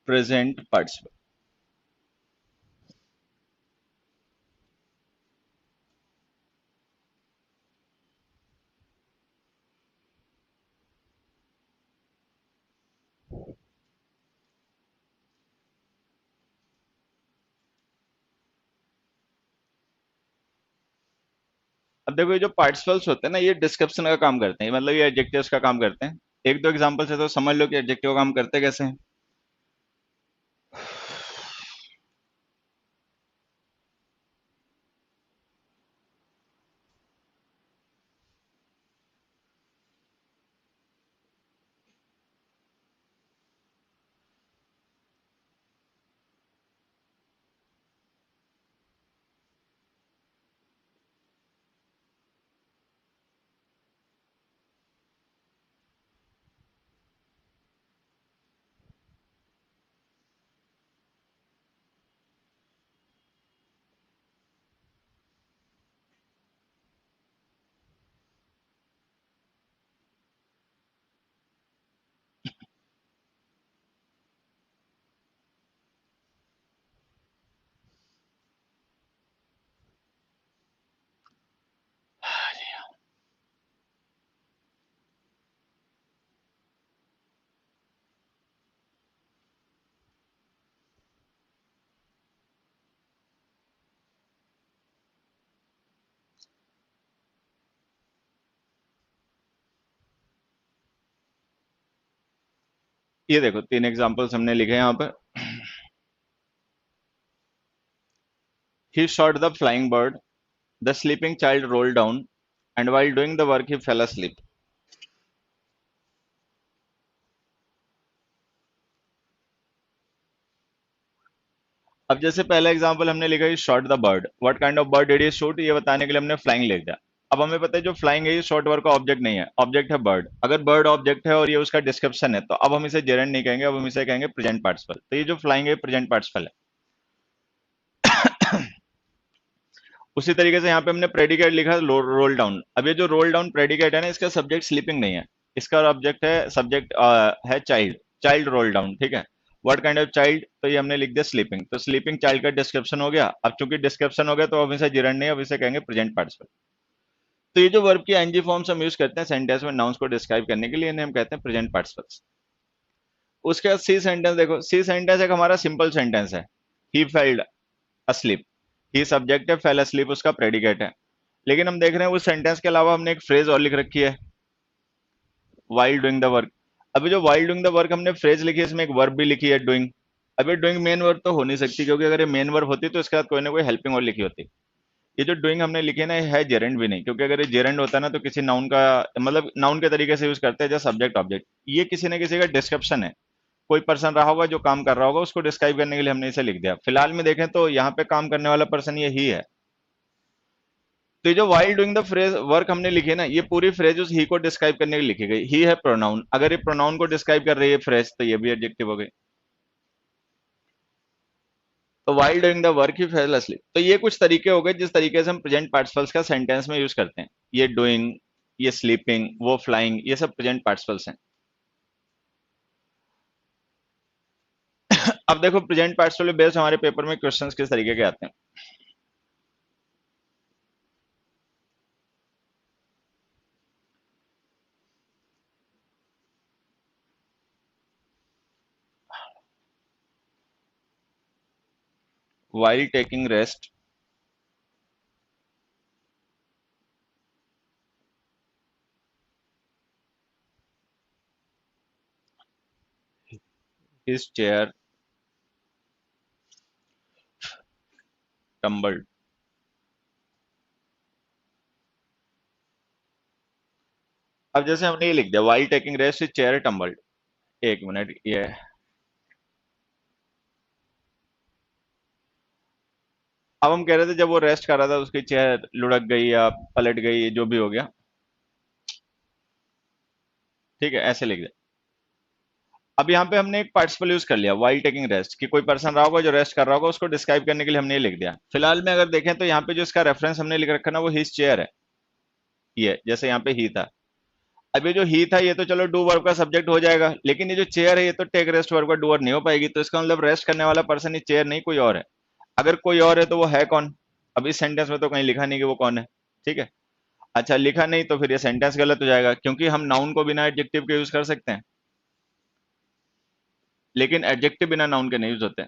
Present participle. अब देखो ये जो पार्टिसिपल्स होते हैं ना, ये डिस्क्रिप्शन का काम करते हैं, मतलब ये एडजेक्टिव्स का काम करते हैं। एक दो एग्जांपल से तो समझ लो कि एडजेक्टिव का काम करते कैसे हैं। ये देखो तीन एग्जांपल्स हमने लिखे हैं यहाँ पर। He shot the flying bird, the sleeping child roll down, and while doing the work he fell asleep। अब जैसे पहला एग्जांपल हमने लिखा है shot the bird, what kind of bird did he shoot, ये बताने के लिए हमने फ्लाइंग लिख दिया। अब हमें पता है जो फ्लाइंग है ये शॉर्ट वर्ड का ऑब्जेक्ट नहीं है, ऑब्जेक्ट है बर्ड। अगर बर्ड ऑब्जेक्ट है और ये उसका डिस्क्रिप्शन है तो अब हम इसे जेरेंड नहीं कहेंगे, अब हम इसे कहेंगे प्रेजेंट पार्टिसिपल। तो ये जो फ्लाइंग है प्रेजेंट पार्टिसिपल है। उसी तरीके से यहाँ पे हमने प्रेडिकेट लिखा रोल डाउन। अब ये जो रोल डाउन प्रेडिकेट है ना, इसका सब्जेक्ट स्लीपिंग नहीं है, इसका ऑब्जेक्ट है, सब्जेक्ट है चाइल्ड, चाइल्ड रोल डाउन, ठीक है। व्हाट काइंड ऑफ चाइल्ड, तो ये हमने लिख दिया स्लीपिंग, तो स्लीपिंग चाइल्ड का डिस्क्रिप्शन हो गया। अब चूंकि डिस्क्रिप्शन हो गया तो अब इसे जिरंड नहीं, अब इसे कहेंगे प्रेजेंट पार्टिसिपल। तो ये जो वर्ब की एनजी फॉर्म्स हम यूज करते हैं सेंटेंस में नाउन्स को डिस्क्राइब करने के लिए, इन्हें हम कहते हैं प्रेजेंट पार्टिसिपल्स। उसके बाद सी सेंटेंस देखो, सी सेंटेंस एक हमारा सिंपल सेंटेंस है। He failed asleep, he subject है, फेल अस्लीप उसका प्रेडिकेट है। लेकिन हम देख रहे हैं उस सेंटेंस के अलावा हमने एक फ्रेज और लिख रखी है, वाइल डूइंग द वर्क। अभी जो वाइल डूइंग द वर्क हमने फ्रेज लिखी है, इसमें एक वर्ब भी लिखी है डूइंग। अब ये डूइंग मेन वर्ब तो हो नहीं सकती, क्योंकि अगर ये मेन वर्ब होती तो इसके साथ कोई ना कोई हेल्पिंग और लिखी होती। ये जो डूइंग हमने लिखी है ना, ये है जेरेंड भी नहीं, क्योंकि अगर ये जेरेंड होता ना तो किसी नाउन का, मतलब नाउन के तरीके से यूज करते हैं जैसे सब्जेक्ट ऑब्जेक्ट। ये किसी न किसी का डिस्क्रिप्शन है, कोई पर्सन रहा होगा जो काम कर रहा होगा, उसको डिस्क्राइब करने के लिए हमने इसे लिख दिया। फिलहाल में देखें तो यहाँ पे काम करने वाला पर्सन ये ही है। तो ये जो while doing the phrase work हमने लिखी है ना, ये पूरी फ्रेज उस ही को डिस्क्राइब करने के लिए लिखी गई। ही है प्रोनाउन, अगर ये प्रोनाउन को डिस्क्राइब कर रही है फ्रेज तो ये भी एडजेक्टिव हो गई। तो while doing the work he fell asleep, तो ये कुछ तरीके हो गए जिस तरीके से हम प्रेजेंट पार्टिसिपल्स का सेंटेंस में यूज करते हैं। ये डूइंग, ये स्लीपिंग, वो फ्लाइंग, ये सब प्रेजेंट पार्टिसिपल्स हैं। अब देखो प्रेजेंट पार्टिसिपल बेस्ड हमारे पेपर में क्वेश्चंस किस तरीके के आते हैं। while taking rest, his chair tumbled। अब जैसे हमने ये लिख दिया while taking rest his chair tumbled। एक मिनट, ये अब हम कह रहे थे जब वो रेस्ट कर रहा था उसकी चेयर लुढ़क गई या पलट गई, जो भी हो गया, ठीक है, ऐसे लिख दिया। अब यहाँ पे हमने एक पार्टिसिपल यूज कर लिया while taking rest, कि कोई पर्सन रहा होगा जो रेस्ट कर रहा होगा, उसको डिस्क्राइब करने के लिए हमने ये लिख दिया। फिलहाल में अगर देखें तो यहाँ पे जो इसका रेफरेंस हमने लिख रखा ना, वो हिज चेयर है, ये जैसे यहाँ पे ही था। अब ये जो ही था ये तो चलो डू वर्ब का सब्जेक्ट हो जाएगा, लेकिन ये जो चेयर है ये तो टेक रेस्ट वर्ब का डूअर नहीं हो पाएगी, तो इसका मतलब रेस्ट करने वाला पर्सन ये चेयर नहीं कोई और है। अगर कोई और है तो वो है कौन? अब इस सेंटेंस में तो कहीं लिखा नहीं कि वो कौन है। ठीक है, अच्छा लिखा नहीं तो फिर ये सेंटेंस गलत हो जाएगा, क्योंकि हम नाउन को बिना एडजेक्टिव के यूज कर सकते हैं, लेकिन एडजेक्टिव बिना नाउन के नहीं यूज होते।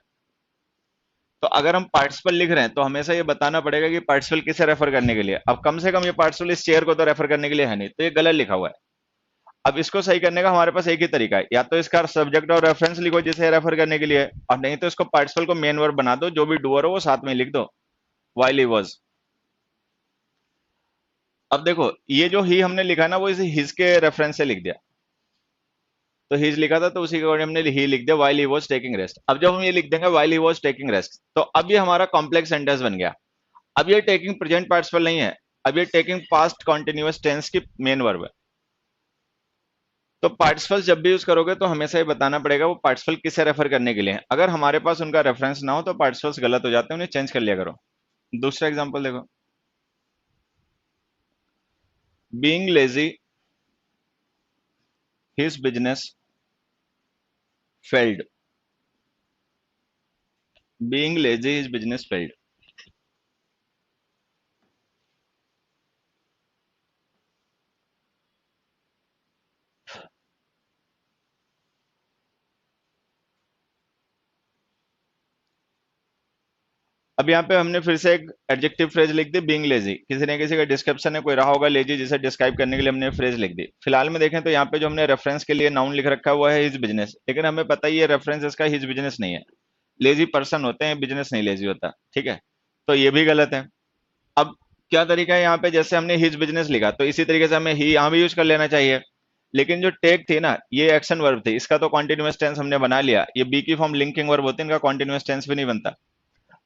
तो अगर हम पार्टिसिपल लिख रहे हैं तो हमेशा ये बताना पड़ेगा कि पार्टिसिपल किसे रेफर करने के लिए। अब कम से कम ये पार्टिसिपल इस चेयर को तो रेफर करने के लिए है नहीं, तो ये गलत लिखा हुआ है। अब इसको सही करने का हमारे पास एक ही तरीका है, या तो इसका सब्जेक्ट और रेफरेंस लिखो जिसे रेफर करने के लिए है, और नहीं तो इसको पार्टिसिपल को मेन वर्ब बना दो, जो भी डूअर हो वो साथ में लिख दो, व्हाइल ही वाज। अब देखो ये जो ही हमने लिखा ना वो इस हिज के रेफरेंस से लिख दिया, तो हिज लिखा था तो उसी के अकॉर्डिंग हमने ही लिख दिया while he was taking rest. अब जब हम ये लिख देंगे while he was taking rest, तो अब ये हमारा कॉम्प्लेक्स सेंटेंस बन गया। अब ये टेकिंग प्रेजेंट पार्टिसिपल नहीं है, अब ये टेकिंग पास्ट कॉन्टिन्यूअस टेंस की मेन वर्ब है। तो पार्टिसिपल जब भी यूज करोगे तो हमेशा ये बताना पड़ेगा वो पार्टिसिपल किसे रेफर करने के लिए है। अगर हमारे पास उनका रेफरेंस ना हो तो पार्टिसिपल्स गलत हो जाते हैं, उन्हें चेंज कर लिया करो। दूसरा एग्जांपल देखो, being lazy his business failed. Being lazy his business failed. अब यहाँ पे हमने फिर से एक एडजेक्टिव फ्रेज लिख दी, बीइंग लेजी, किसी ने किसी का डिस्क्रिप्शन है कोई रहा होगा लेजी जिसे डिस्क्राइब करने के लिए हमने फ्रेज लिख दी। फिलहाल में देखें तो यहाँ पे जो हमने रेफरेंस के लिए नाउन लिख रखा हुआ है हिज बिजनेस, लेकिन हमें पता ही है रेफरेंस इसका हिज बिजनेस नहीं है। लेजी पर्सन होते हैं, बिजनेस नहीं लेजी होता। ठीक है, तो ये भी गलत है। अब क्या तरीका है यहाँ पे, जैसे हमने हिज बिजनेस लिखा तो इसी तरीके से हमें ही यहाँ भी यूज कर लेना चाहिए। लेकिन जो टेक थी ना ये एक्शन वर्ब थी, इसका तो कॉन्टिन्यूअस टेंस हमने बना लिया, ये बी की फॉर्म लिंकिंग वर्ब होती है, इनका कॉन्टिन्यूअस टेंस भी नहीं बनता।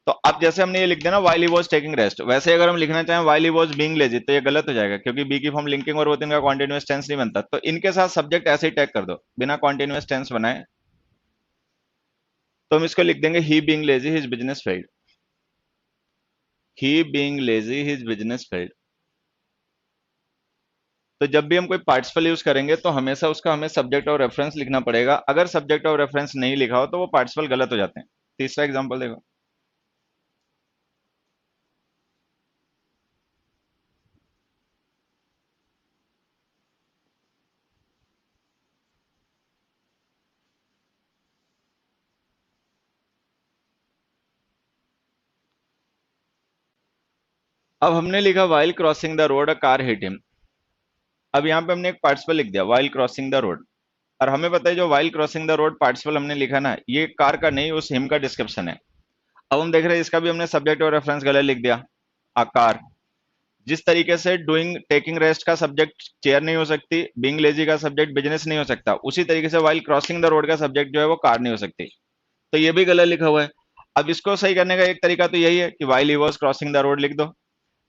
तो अब जैसे हमने ये लिख दिया ना while he was taking rest, वैसे अगर हम लिखना चाहें while he was being lazy तो ये गलत हो जाएगा, क्योंकि बी की फॉर्म लिंकिंग वर्ब होती है, इनका कॉन्टिन्यूअस टेंस नहीं बनता। तो इनके साथ सब्जेक्ट ऐसे ही टैग कर दो बिना कॉन्टिन्यूअस टेंस बनाए, तो हम इसको लिख देंगे he being lazy his business failed. He being lazy his business failed. तो जब भी हम कोई पार्टिसिपल यूज करेंगे तो हमेशा उसका हमें सब्जेक्ट और रेफरेंस लिखना पड़ेगा, अगर सब्जेक्ट और रेफरेंस नहीं लिखा हो तो वो पार्टिसिपल गलत हो जाते हैं। तीसरा एग्जांपल देखो, अब हमने लिखा while crossing the road a car hit him. अब यहाँ पे हमने एक पार्टिसिपल लिख दिया व्हाइल क्रॉसिंग द रोड, और हमें पता है जो while crossing the road participle हमने लिखा ना ये कार का नहीं उस हिम का डिस्क्रिप्शन है। अब हम देख रहे हैं इसका भी हमने सब्जेक्ट और रेफरेंस गलत लिख दिया, आ कार। जिस तरीके से डूइंग टेकिंग रेस्ट का सब्जेक्ट चेयर नहीं हो सकती, बीइंग लेजी का सब्जेक्ट बिजनेस नहीं हो सकता, उसी तरीके से व्हाइल क्रॉसिंग द रोड का सब्जेक्ट जो है वो कार नहीं हो सकती। तो ये भी गलत लिखा हुआ है। अब इसको सही करने का एक तरीका तो यही है कि while he was crossing the road लिख दो।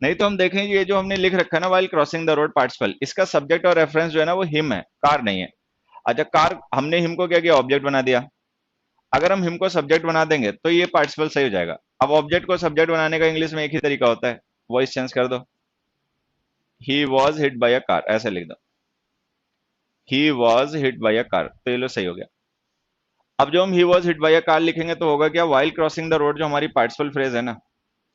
नहीं तो हम देखें ये जो हमने लिख रखा है ना while crossing the road participle, इसका सब्जेक्ट और रेफरेंस जो है ना वो हिम है, कार नहीं है। अच्छा कार हमने हिम को क्या किया, ऑब्जेक्ट बना दिया। अगर हम हिम को सब्जेक्ट बना देंगे तो ये पार्टिसिपल सही हो जाएगा। अब ऑब्जेक्ट को सब्जेक्ट बनाने का इंग्लिश में एक ही तरीका होता है, वॉइस चेंज कर दो, he was hit by a car ऐसे लिख दो, he was hit by a car, तो ये लो सही हो गया। अब जो हम he was hit by a car लिखेंगे तो होगा क्या, व्हाइल क्रॉसिंग द रोड जो हमारी पार्टिसिपल फ्रेज है ना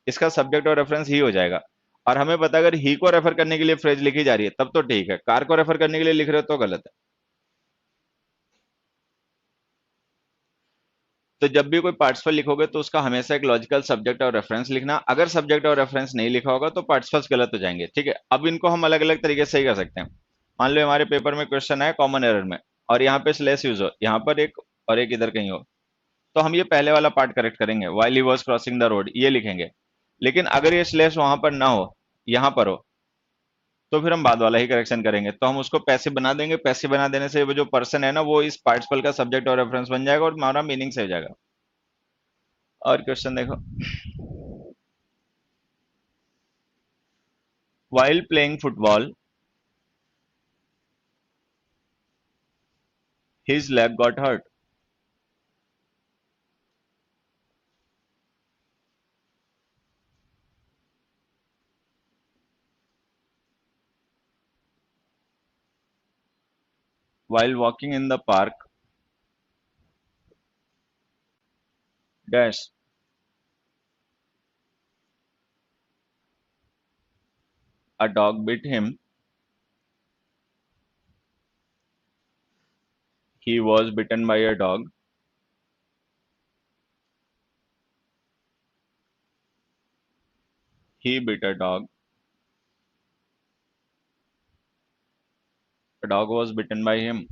इसका सब्जेक्ट और रेफरेंस ही हो जाएगा। और हमें पता है अगर ही को रेफर करने के लिए फ्रेज लिखी जा रही है तब तो ठीक है, कार को रेफर करने के लिए लिख रहे हो तो गलत है। तो जब भी कोई पार्टिसिपल लिखोगे तो उसका हमेशा एक लॉजिकल सब्जेक्ट और रेफरेंस लिखना, अगर सब्जेक्ट और रेफरेंस नहीं लिखा होगा तो पार्टिसिपल्स गलत हो जाएंगे। ठीक है, अब इनको हम अलग अलग तरीके से सही कर सकते हैं। मान लो हमारे पेपर में क्वेश्चन है कॉमन एरर में, और यहाँ पे स्लेस यूज हो, यहाँ पर एक और एक इधर कहीं हो, तो हम ये पहले वाला पार्ट करेक्ट करेंगे, while he was crossing the road ये लिखेंगे। लेकिन अगर ये स्लेस वहां पर ना हो, यहाँ पर हो, तो फिर हम बाद वाला ही करेक्शन करेंगे, तो हम उसको पैसिव बना देंगे। पैसिव बना देने से वो जो पर्सन है ना वो इस पार्टिसिपल का सब्जेक्ट और रेफरेंस बन जाएगा और हमारा मीनिंग से हो जाएगा। और क्वेश्चन देखो, while playing football his leg got hurt। while walking in the park dash a dog bit him. He was bitten by a dog. He bit a dog. A dog was bitten by him.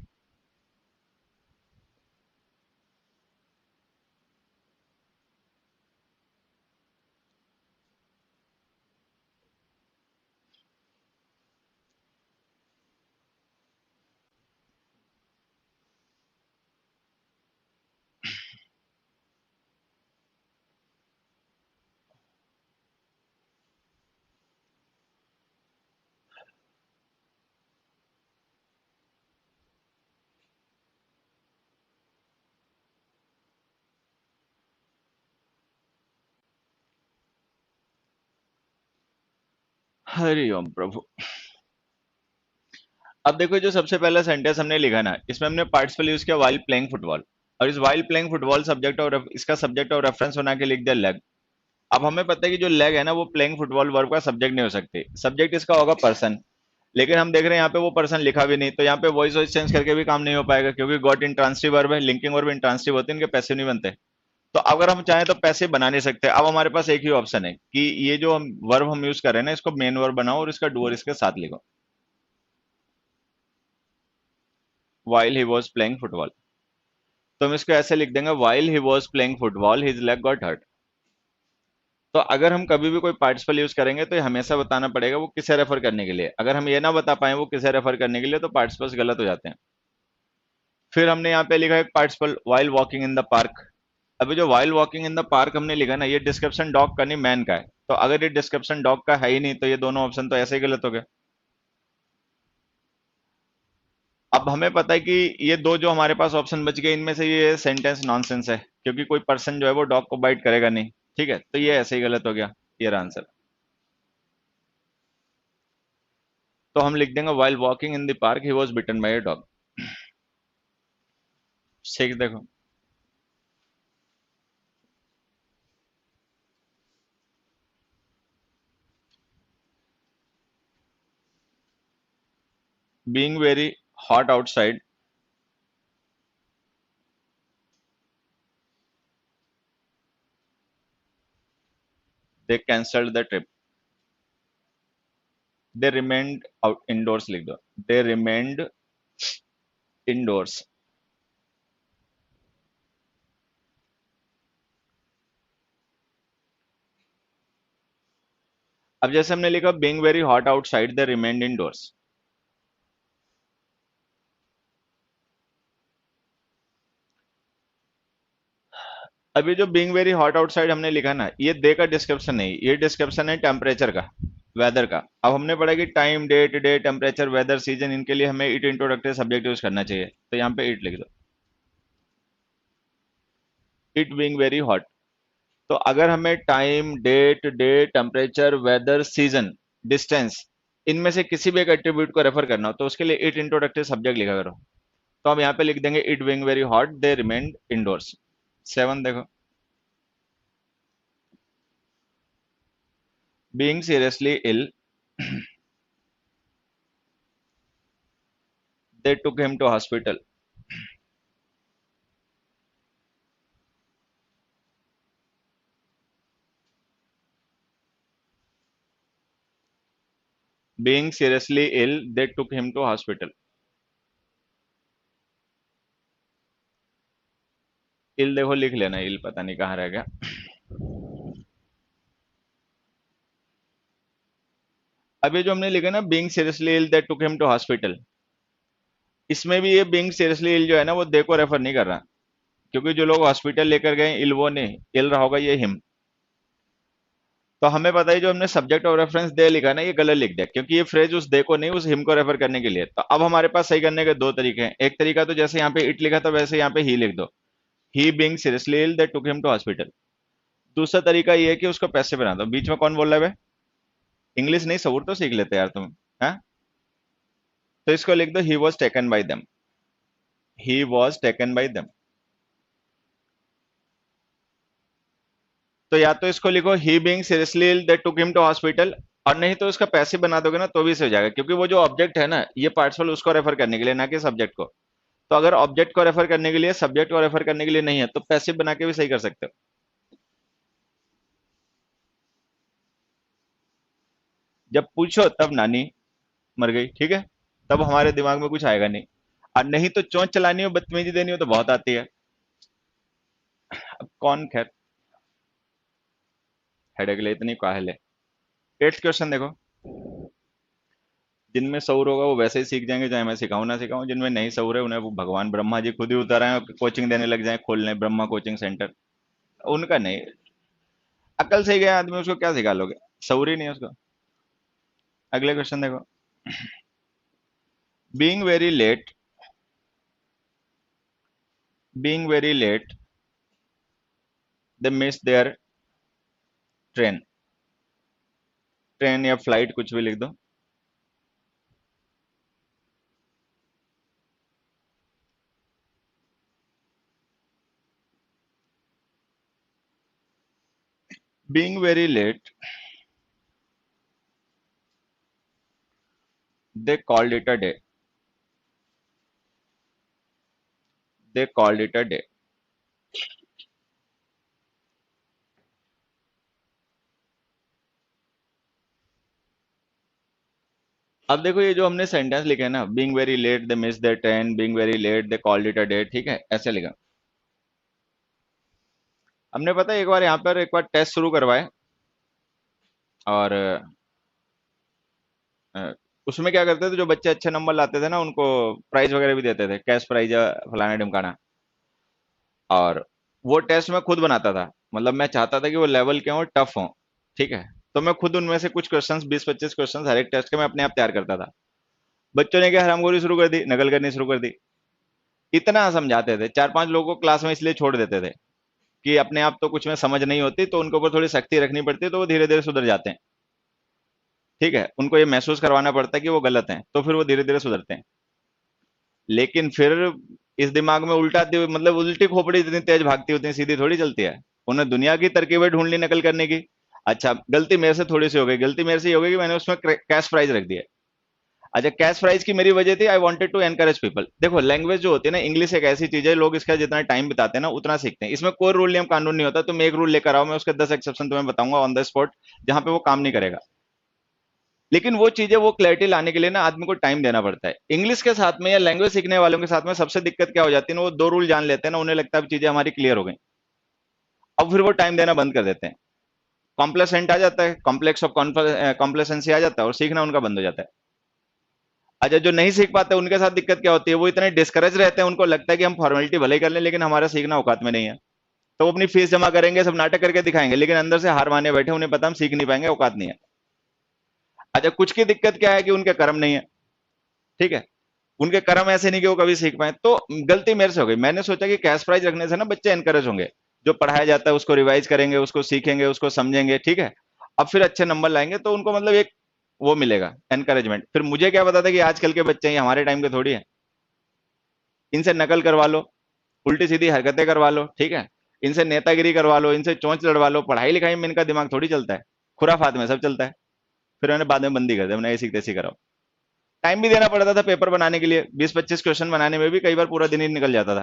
Hari ओम प्रभु। अब देखो जो सबसे पहला sentence हमने लिखा ना, इसमें हमने पार्टिसिपल यूज किया वाइल प्लेइंग फुटबॉल, और इस वाइल प्लेइंग फुटबॉल सब्जेक्ट और इसका सब्जेक्ट और रेफरेंस बना के लिख दिया लेग। अब हमें पता है कि जो लेग है ना वो प्लेइंग फुटबॉल वर्ब का सब्जेक्ट नहीं हो सकते, सब्जेक्ट इसका होगा पर्सन। लेकिन हम देख रहे हैं यहाँ पे वो पर्सन लिखा भी नहीं, तो यहाँ पे वॉइस वॉइस चेंज करके भी काम नहीं हो पाएगा, क्योंकि गॉट इंट्रांसिटिव वर्ब है, लिंकिंग वर्ब इंट्रांसिटिव होते हैं, इनके पैसे नहीं बनते। तो अगर हम चाहें तो पैसे बना नहीं सकते। अब हमारे पास एक ही ऑप्शन है कि ये जो हम वर्ब हम यूज कर रहे हैं ना, इसको मेन वर्ब बनाओ और इसका डूअर इसके साथ लिखो। While he was playing football, तो हम इसको ऐसे लिख देंगे, while he was playing football his leg got hurt. तो अगर हम कभी भी कोई पार्टिसिपल यूज करेंगे तो ये हमेशा बताना पड़ेगा वो किसे रेफर करने के लिए। अगर हम ये ना बता पाए वो किसे रेफर करने के लिए, तो पार्टिसिपल्स गलत हो जाते हैं। फिर हमने यहाँ पे लिखा है participle while walking in the park. अभी जो while walking in the park हमने लिखा ना, ये डिस्क्रिप्शन डॉग का नहीं मैन का है। तो अगर ये डिस्क्रिप्शन डॉग का है ही नहीं, तो ये दोनों ऑप्शन तो ऐसे ही गलत हो गए। अब हमें पता है कि ये दो जो हमारे पास ऑप्शन बच गए, इनमें से ये सेंटेंस नॉनसेंस है, क्योंकि कोई पर्सन जो है वो डॉग को बाइट करेगा नहीं। ठीक है, तो ये ऐसे ही गलत हो गया, ये आंसर। तो हम लिख देंगे while walking in the park he was bitten by a dog. ठीक, देखो being very hot outside, they cancelled the trip. They remained out indoors, लिख दो, they remained indoors। अब जैसे हमने लिखा being very hot outside, they remained indoors। अभी जो being very hot outside हमने लिखा ना, ये दे का डिस्क्रिप्शन नहीं, ये डिस्क्रिप्शन है टेम्परेचर का, वेदर का। अब हमने पढ़ा कि time, date, day, temperature, weather, season, इनके लिए हमें इट इंट्रोडक्टरी सब्जेक्ट यूज करना चाहिए, तो यहाँ पे इट लिख दो, इट बीइंग वेरी हॉट। तो अगर हमें time, date, day, temperature, weather, season, distance, इनमें से किसी भी एक एट्रीब्यूट को रेफर करना हो, तो उसके लिए इट इंट्रोडक्टरी सब्जेक्ट लिखा करो। तो हम यहाँ पे लिख देंगे it being very hot they remained indoors. 7 देखो, being seriously ill they took him to hospital. Being seriously ill they took him to hospital. Ill देखो लिख लेना, इल पता नहीं कहाँ रह गया। अब ये जो हमने लिखा ना being seriously ill they took him to hospital, इसमें भी ये बीइंग सीरियसली इल जो है ना वो दे को रेफर नहीं कर रहा, क्योंकि जो लोग हॉस्पिटल लेकर गए इल वो नहीं, इल रहा होगा ये हिम। तो हमें पता है जो हमने सब्जेक्ट और रेफरेंस दे लिखा ना, ये गलत लिख दिया, क्योंकि ये फ्रेज उस दे को नहीं उस हिम को रेफर करने के लिए। तो अब हमारे पास सही करने के दो तरीके हैं। एक तरीका तो जैसे यहाँ पे इट लिखा था वैसे यहाँ पे ही लिख दो, he being seriously ill they took him to hospital. दूसरा तरीका ये है कि उसको पैसे बना दो। बीच में कौन बोल रहा है? इंग्लिश नहीं, सबूर तो सीख लेते यार तुम। है, तो इसको लिख दो he was taken by them. He was taken by them. तो या तो इसको लिखो he being seriously ill they took him to hospital, और नहीं तो इसका पैसिव बना दोगे ना तो भी सही हो जाएगा, क्योंकि वो जो ऑब्जेक्ट है ना ये पार्टिसिपल उसको रेफर करने के लिए, ना कि सब्जेक्ट को। तो अगर ऑब्जेक्ट को रेफर करने के लिए, सब्जेक्ट को रेफर करने के लिए नहीं है, तो पैसिव बना के भी सही कर सकते हो। जब पूछो तब नानी मर गई, ठीक है, तब हमारे दिमाग में कुछ आएगा नहीं। और नहीं तो चोंच चलानी हो, बदतमीजी देनी हो तो बहुत आती है। अब कौन, खैर, हेडेक ले इतनी काहल है। 8th क्वेश्चन देखो। जिनमें सऊर होगा वो वैसे ही सीख जाएंगे, चाहे मैं सिखाऊं ना सिखाऊं। जिनमें नहीं सऊर है उन्हें वो भगवान ब्रह्मा जी खुद ही उतर आए और कोचिंग देने लग जाए, खोलने ब्रह्मा कोचिंग सेंटर। उनका नहीं, अकल से ही गया आदमी, उसको क्या सिखा लोगे, सऊर ही नहीं है उसको। अगले क्वेश्चन देखो। Being very late, being very late they miss their train, train या फ्लाइट कुछ भी लिख दो। Being very late they called it a day, they called it a day. अब देखो ये जो हमने सेंटेंस लिखे हैं ना, being very late they miss their train, being very late they called it a day, ठीक है, ऐसे लिखा। हमने पता है एक बार यहाँ पर एक बार टेस्ट शुरू करवाए, और अ, उसमें क्या करते थे, जो बच्चे अच्छे नंबर लाते थे ना उनको प्राइज वगैरह भी देते थे, कैश प्राइज या फलाना ढिमकाना। और वो टेस्ट मैं खुद बनाता था, मतलब मैं चाहता था कि वो लेवल के हों, टफ हों, ठीक है। तो मैं खुद उनमें से कुछ क्वेश्चंस, 20-25 क्वेश्चंस हर एक टेस्ट के मैं अपने आप तैयार करता था। बच्चों ने क्या हरामखोरी शुरू कर दी, नकल करनी शुरू कर दी। इतना समझाते थे, 4-5 लोगों को क्लास में इसलिए छोड़ देते थे कि अपने आप तो कुछ में समझ नहीं होती, तो उनके ऊपर थोड़ी सख्ती रखनी पड़ती है, तो वो धीरे धीरे सुधर जाते हैं, ठीक है। उनको ये महसूस करवाना पड़ता है कि वो गलत हैं, तो फिर वो धीरे धीरे सुधरते हैं। लेकिन फिर इस दिमाग में उल्टा मतलब उल्टी खोपड़ी इतनी तेज भागती होती है, सीधी थोड़ी चलती है। उन्हें दुनिया की तरकीबें ढूंढ ली नकल करने की। अच्छा, गलती मेरे से थोड़ी सी हो गई, गलती मेरे से ये हो गई कि मैंने उसमें कैश प्राइज रख दिया। अच्छा, कैश प्राइज की मेरी वजह थी, I wanted to encourage people. देखो लैंग्वेज जो होती है ना, इंग्लिश एक ऐसी चीज है, लोग इसका जितना टाइम बिताते हैं ना उतना सीखते हैं। इसमें कोई रूल नियम कानून नहीं होता, तुम एक रूल लेकर आओ, मैं उसके 10 एक्सेप्शन तुम्हें बताऊंगा ऑन द स्पॉट, जहां पे वो काम नहीं करेगा। लेकिन वो चीजें, वो क्लैरिटी लाने के लिए ना आदमी को टाइम देना पड़ता है। इंग्लिश के साथ में या लैंग्वेज सीखने वालों के साथ में सबसे दिक्कत क्या हो जाती है ना, वो दो रूल जान लेते हैं ना, उन्हें लगता है अब चीजें हमारी क्लियर हो गई, अब फिर वो टाइम देना बंद कर देते हैं। कॉम्प्लेसेंट आ जाता है, कॉम्प्लेक्स ऑफ कॉम्प्लेसेंसी आ जाता है, और सीखना उनका बंद हो जाता है। अच्छा, जो नहीं सीख पाते उनके साथ दिक्कत क्या होती है, वो इतने डिस्करेज रहते हैं, उनको लगता है कि हम फॉर्मेलिटी भले ही कर लें लेकिन हमारा सीखना औकात में नहीं है। तो वो अपनी फीस जमा करेंगे, सब नाटक करके दिखाएंगे, लेकिन अंदर से हार माने बैठे, उन्हें पता हम सीख नहीं पाएंगे, औकात नहीं है। अच्छा, कुछ की दिक्कत क्या है कि उनके कर्म नहीं है, ठीक है, उनके कर्म ऐसे नहीं कि वो कभी सीख पाए। तो गलती मेरे से हो गई, मैंने सोचा कि कैश प्राइज रखने से ना बच्चे एनकरेज होंगे, जो पढ़ाया जाता है उसको रिवाइज करेंगे, उसको सीखेंगे, उसको समझेंगे, ठीक है। अब फिर अच्छे नंबर लाएंगे तो उनको मतलब एक वो मिलेगा, एनकरेजमेंट। फिर मुझे क्या पता था कि आजकल के बच्चे ही हमारे टाइम के थोड़ी है। इनसे नकल करवा लो, उल्टी सीधी हरकतें करवा लो, ठीक है, इनसे नेतागिरी करवा लो, इनसे चोंच लड़वा लो, पढ़ाई लिखाई में इनका दिमाग थोड़ी चलता है, खुराफात में सब चलता है। फिर मैंने बाद में बंदी कर दिया, मैंने ऐसी तैसी कराओ। टाइम भी देना पड़ता था पेपर बनाने के लिए, 20-25 क्वेश्चन बनाने में भी कई बार पूरा दिन ही निकल जाता था।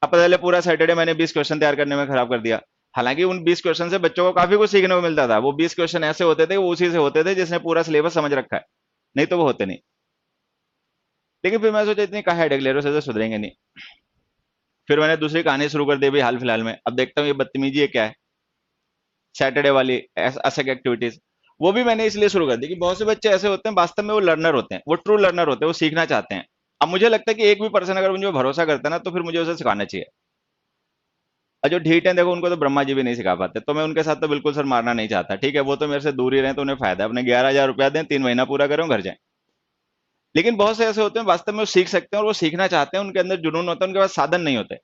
अब पता चले पूरा सैटरडे मैंने 20 क्वेश्चन तैयार करने में खराब कर दिया। हालांकि उन 20 क्वेश्चन से बच्चों को काफी कुछ सीखने को मिलता था, वो 20 क्वेश्चन ऐसे होते थे, वो उसी से होते थे जिसने पूरा सिलेबस समझ रखा है, नहीं तो वो होते नहीं। लेकिन फिर मैं सोचा इतनी कहा हेडेक ले रहे हो, से सुधरेंगे नहीं। फिर मैंने दूसरी कहानी शुरू कर दी अभी हाल फिलहाल में, अब देखता हूँ ये बदतमीजी है क्या है, सैटरडे वाली असक एक्टिविटीज। वो भी मैंने इसलिए शुरू कर दी कि बहुत से बच्चे ऐसे होते हैं, वास्तव में वो लर्नर होते हैं, वो ट्रू लर्नर होते हैं, वो सीखना चाहते हैं। अब मुझे लगता है कि एक भी पर्सन अगर मुझे भरोसा करता है ना, तो फिर मुझे उसे सिखाना चाहिए। और जो ढीठ है देखो, उनको तो ब्रह्मा जी भी नहीं सिखा पाते, तो मैं उनके साथ तो बिल्कुल सर मारना नहीं चाहता, ठीक है। वो तो मेरे से दूर ही रहे तो उन्हें फायदा है, अपने 11,000 रुपया दें, 3 महीना पूरा करें, घर जाए। लेकिन बहुत से ऐसे होते हैं वास्तव में वो सीख सकते हैं, और वो सीखना चाहते हैं, उनके अंदर जुनून होता है, उनके पास साधन नहीं होते,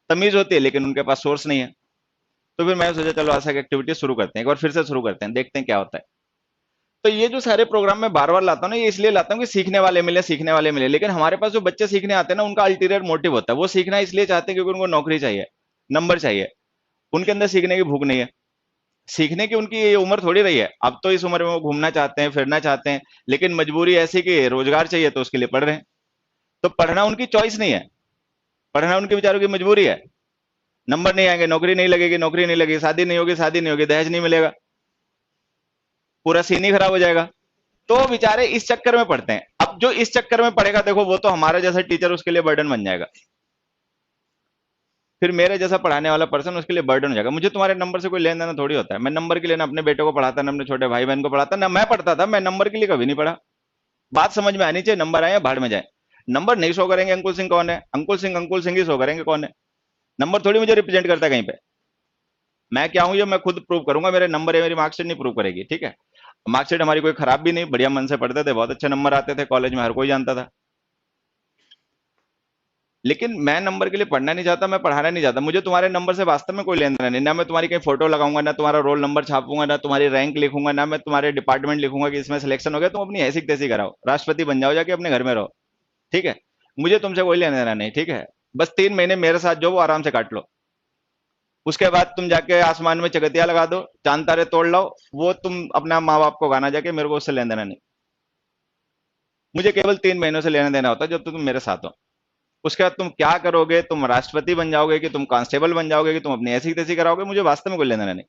तमीज होती है लेकिन उनके पास सोर्स नहीं है। तो फिर मैंने सोचा चलो ऐसा एक्टिविटी शुरू करते हैं, एक बार फिर से शुरू करते हैं, देखते हैं क्या होता है। तो ये जो सारे प्रोग्राम मैं बार बार लाता हूँ ना, ये इसलिए लाता हूँ कि सीखने वाले मिले, सीखने वाले मिले। लेकिन हमारे पास जो बच्चे सीखने आते हैं ना, उनका अल्टीरियर मोटिव होता है, वो सीखना इसलिए चाहते हैं क्योंकि उनको नौकरी चाहिए, नंबर चाहिए। उनके अंदर सीखने की भूख नहीं है। सीखने की उनकी ये उम्र थोड़ी रही है, अब तो इस उम्र में वो घूमना चाहते हैं, फिरना चाहते हैं, लेकिन मजबूरी ऐसी कि रोजगार चाहिए, तो उसके लिए पढ़ रहे हैं। तो पढ़ना उनकी चॉइस नहीं है, पढ़ना उनके बेचारों की मजबूरी है। नंबर नहीं आएंगे, नौकरी नहीं लगेगी, नौकरी नहीं लगेगी, शादी नहीं होगी, शादी नहीं होगी, दहेज नहीं मिलेगा, पूरा सीन ही खराब हो जाएगा। तो बेचारे इस चक्कर में पढ़ते हैं। अब जो इस चक्कर में पढ़ेगा, देखो वो तो हमारा जैसा टीचर उसके लिए बर्डन बन जाएगा, फिर मेरे जैसा पढ़ाने वाला पर्सन उसके लिए बर्डन हो जाएगा। मुझे तुम्हारे नंबर से कोई लेन देना थोड़ी होता है। मैं नंबर के लिए ना अपने बेटे को पढ़ाता, ना अपने छोटे भाई बहन को पढ़ाता, ना मैं पढ़ता था। मैं नंबर के लिए कभी नहीं पढ़ा। बात समझ में आनी चाहिए, नंबर आए या भाड़ में जाए। नंबर नहीं शो करेंगे अंकुल सिंह कौन है, अंकुल सिंह ही शो करेंगे कौन है। नंबर थोड़ी मुझे रिप्रेजेंट करता है कहीं पे। मैं क्या हूं ये मैं खुद प्रूव करूंगा, मेरे नंबर है, मेरी मार्कशीट नहीं प्रूव करेगी, ठीक है। मार्कशीट हमारी कोई खराब भी नहीं, बढ़िया मन से पढ़ते थे, बहुत अच्छे नंबर आते थे कॉलेज में, हर कोई जानता था। लेकिन मैं नंबर के लिए पढ़ना नहीं चाहता, मैं पढ़ाना नहीं चाहता। मुझे तुम्हारे नंबर से वास्तव में कोई लेना देना नहीं। ना मैं तुम्हारी कहीं फोटो लगाऊंगा, ना तुम्हारा रोल नंबर छापूंगा, ना तुम्हारी रैंक लिखूंगा, ना मैं तुम्हारे डिपार्टमेंट लिखूंगा कि इसमें सिलेक्शन हो गया, तुम अपनी ऐसी तैसी कराओ, राष्ट्रपति बन जाओ, जाके अपने घर में रहो, ठीक है। मुझे तुमसे कोई लेना देना नहीं, ठीक है। बस 3 महीने मेरे साथ जो वो आराम से काट लो। उसके बाद तुम जाके आसमान में चकतिया लगा दो, चांद तारे तोड़ लो, वो तुम अपना माँ बाप को गाना जाके, मेरे को उससे लेना देना नहीं। मुझे केवल 3 महीनों से लेना देना होता है, जब तक तुम मेरे साथ हो। उसके बाद तुम क्या करोगे, तुम राष्ट्रपति बन जाओगे कि तुम कांस्टेबल बन जाओगे कि तुम अपनी ऐसी तैसी कराओगे, मुझे वास्तव में कोई लेना देना नहीं।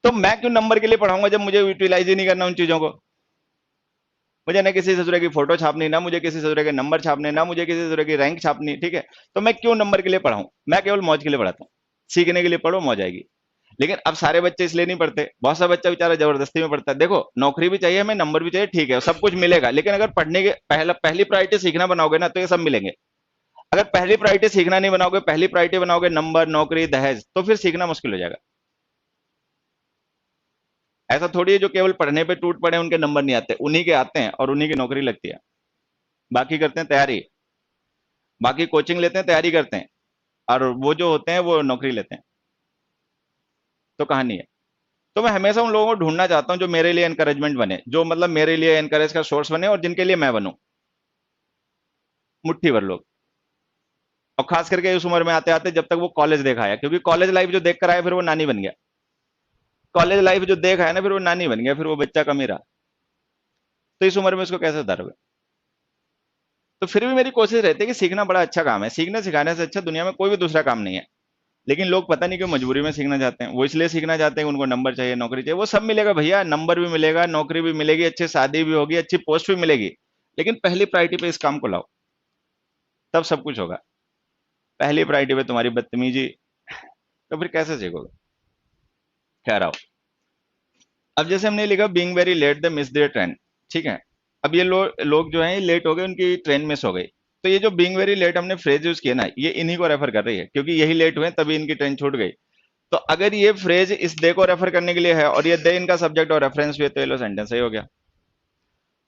तो मैं क्यों नंबर के लिए पढ़ाऊंगा जब मुझे यूटिलाइज ही नहीं करना उन चीजों को। मुझे ना किसी ससुरे की फोटो छापनी, ना मुझे किसी ससुरे के नंबर छापने, ना मुझे किसी ससुरे की रैंक छापनी, ठीक है। तो मैं क्यों नंबर के लिए पढ़ाऊं। मैं केवल मौज के लिए पढ़ाता हूँ। सीखने के लिए पढ़ो, मौज आएगी। लेकिन अब सारे बच्चे इसलिए नहीं पढ़ते, बहुत सा बच्चा बेचारा जबरदस्ती में पढ़ता है। देखो नौकरी भी चाहिए हमें, नंबर भी चाहिए, ठीक है, सब कुछ मिलेगा, लेकिन अगर पढ़ने के पहली प्रायोरिटी सीखना बनाओगे ना, तो ये सब मिलेंगे। अगर पहली प्रायोरिटी सीखना नहीं बनाओगे, पहली प्रायोरिटी बनाओगे नंबर, नौकरी, दहेज, तो फिर सीखना मुश्किल हो जाएगा। ऐसा थोड़ी है जो केवल पढ़ने पे टूट पड़े उनके नंबर नहीं आते, उन्हीं के आते हैं और उन्हीं की नौकरी लगती है। बाकी करते हैं तैयारी, बाकी कोचिंग लेते हैं, तैयारी करते हैं, और वो जो होते हैं वो नौकरी लेते हैं। तो कहानी है। तो मैं हमेशा उन लोगों को ढूंढना चाहता हूँ जो मेरे लिए एनकरेजमेंट बने, जो मतलब मेरे लिए एनकरेज का सोर्स बने, और जिनके लिए मैं बनूं। मुट्ठी भर लोग। और खास करके उस उम्र में आते आते, जब तक वो कॉलेज देखा है, क्योंकि कॉलेज लाइफ जो देख कर आया, फिर वो नानी बन गया। कॉलेज लाइफ जो देखा है ना, फिर वो नानी बन गया, फिर वो बच्चा कम ही रहा। तो इस उम्र में उसको कैसे सुधारोगे। तो फिर भी मेरी कोशिश रहती है कि सीखना बड़ा अच्छा काम है, सीखने सिखाने से अच्छा दुनिया में कोई भी दूसरा काम नहीं है। लेकिन लोग पता नहीं क्यों मजबूरी में सीखना चाहते हैं। वो इसलिए सीखना चाहते हैं कि उनको नंबर चाहिए, नौकरी चाहिए। वो सब मिलेगा भैया, नंबर भी मिलेगा, नौकरी भी मिलेगी, अच्छी शादी भी होगी, अच्छी पोस्ट भी मिलेगी। लेकिन पहली प्रायोरिटी पे इस काम को लाओ, तब सब कुछ होगा। पहली प्रायोरिटी पे तुम्हारी बदतमीजी, तो फिर कैसे सीखोगे। खैर आओ। अब जैसे हमने लिखा being very late they miss their train, ठीक है। अब ये लोग जो हैं लेट हो गए, उनकी ट्रेन मिस हो गई। तो ये जो बीइंग वेरी लेट हमने फ्रेज यूज किया ना, ये इन्हीं को रेफर कर रही है, क्योंकि यही लेट हुए तभी इनकी ट्रेन छूट गई। तो अगर ये फ्रेज इस दे को रेफर करने के लिए है, और ये दे इनका सब्जेक्ट और रेफरेंस भी है, तो ये लो सेंटेंस सही हो गया।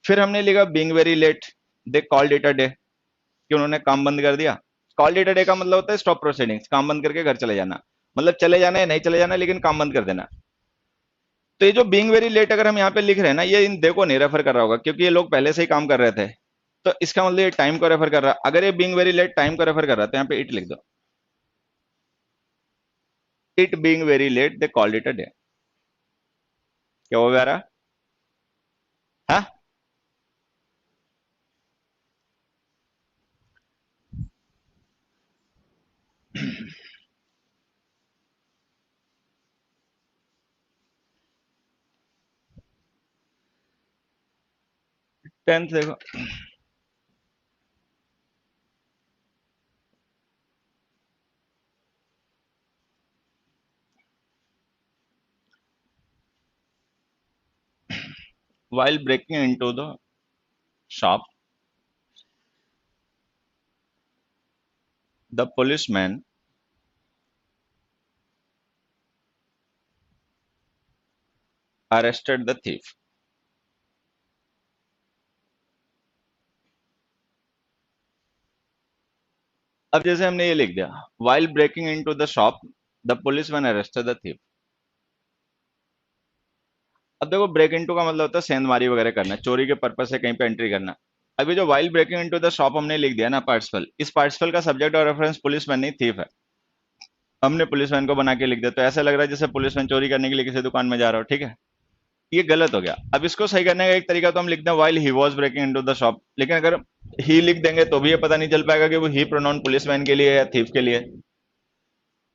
फिर हमने लिखा being very late they called it a day, कि उन्होंने काम बंद कर दिया। कॉल्ड इट अ डे का मतलब होता है स्टॉप प्रोसीडिंग्स, काम बंद करके घर चले जाना। मतलब चले जाना है, नहीं चले जाना, लेकिन काम बंद कर देना। तो ये जो बीइंग वेरी लेट अगर हम यहाँ पे लिख रहे हैं ना, ये इन दे को नहीं रेफर कर रहा होगा, क्योंकि ये लोग पहले से ही काम कर रहे थे। तो इसका मतलब ये टाइम को रेफर कर रहा है। अगर ये बीइंग वेरी लेट टाइम को रेफर कर रहा है, तो यहाँ पे इट लिख दो। It being very late they called it a day. क्या हो गया रहा। हाँ। टेंथ देखो। while breaking into the shop, the policeman arrested the thief. अब जैसे हमने ये लिख दिया, while breaking into the shop, the policeman arrested the thief. अब देखो ब्रेक इनटू का मतलब होता है सेंधमारी वगैरह करना, चोरी के पर्पज से कहीं पे एंट्री करना। अभी जो while breaking into the shop हमने लिख दिया ना पार्टिसिपल, इस पार्टिसिपल का सब्जेक्ट और रेफरेंस पुलिसमैन नहीं थीफ है, हमने पुलिसमैन को बना के लिख दिया, तो ऐसा लग रहा है जैसे पुलिसमैन चोरी करने के लिए किसी दुकान में जा रहा हो, ठीक है। ये गलत हो गया। अब इसको सही करने का एक तरीका तो हम लिख दें while he was breaking into the shop, लेकिन अगर ही लिख देंगे तो भी ये पता नहीं चल पाएगा कि वो ही प्रोनाउन पुलिसमैन के लिए है या थीफ के लिए।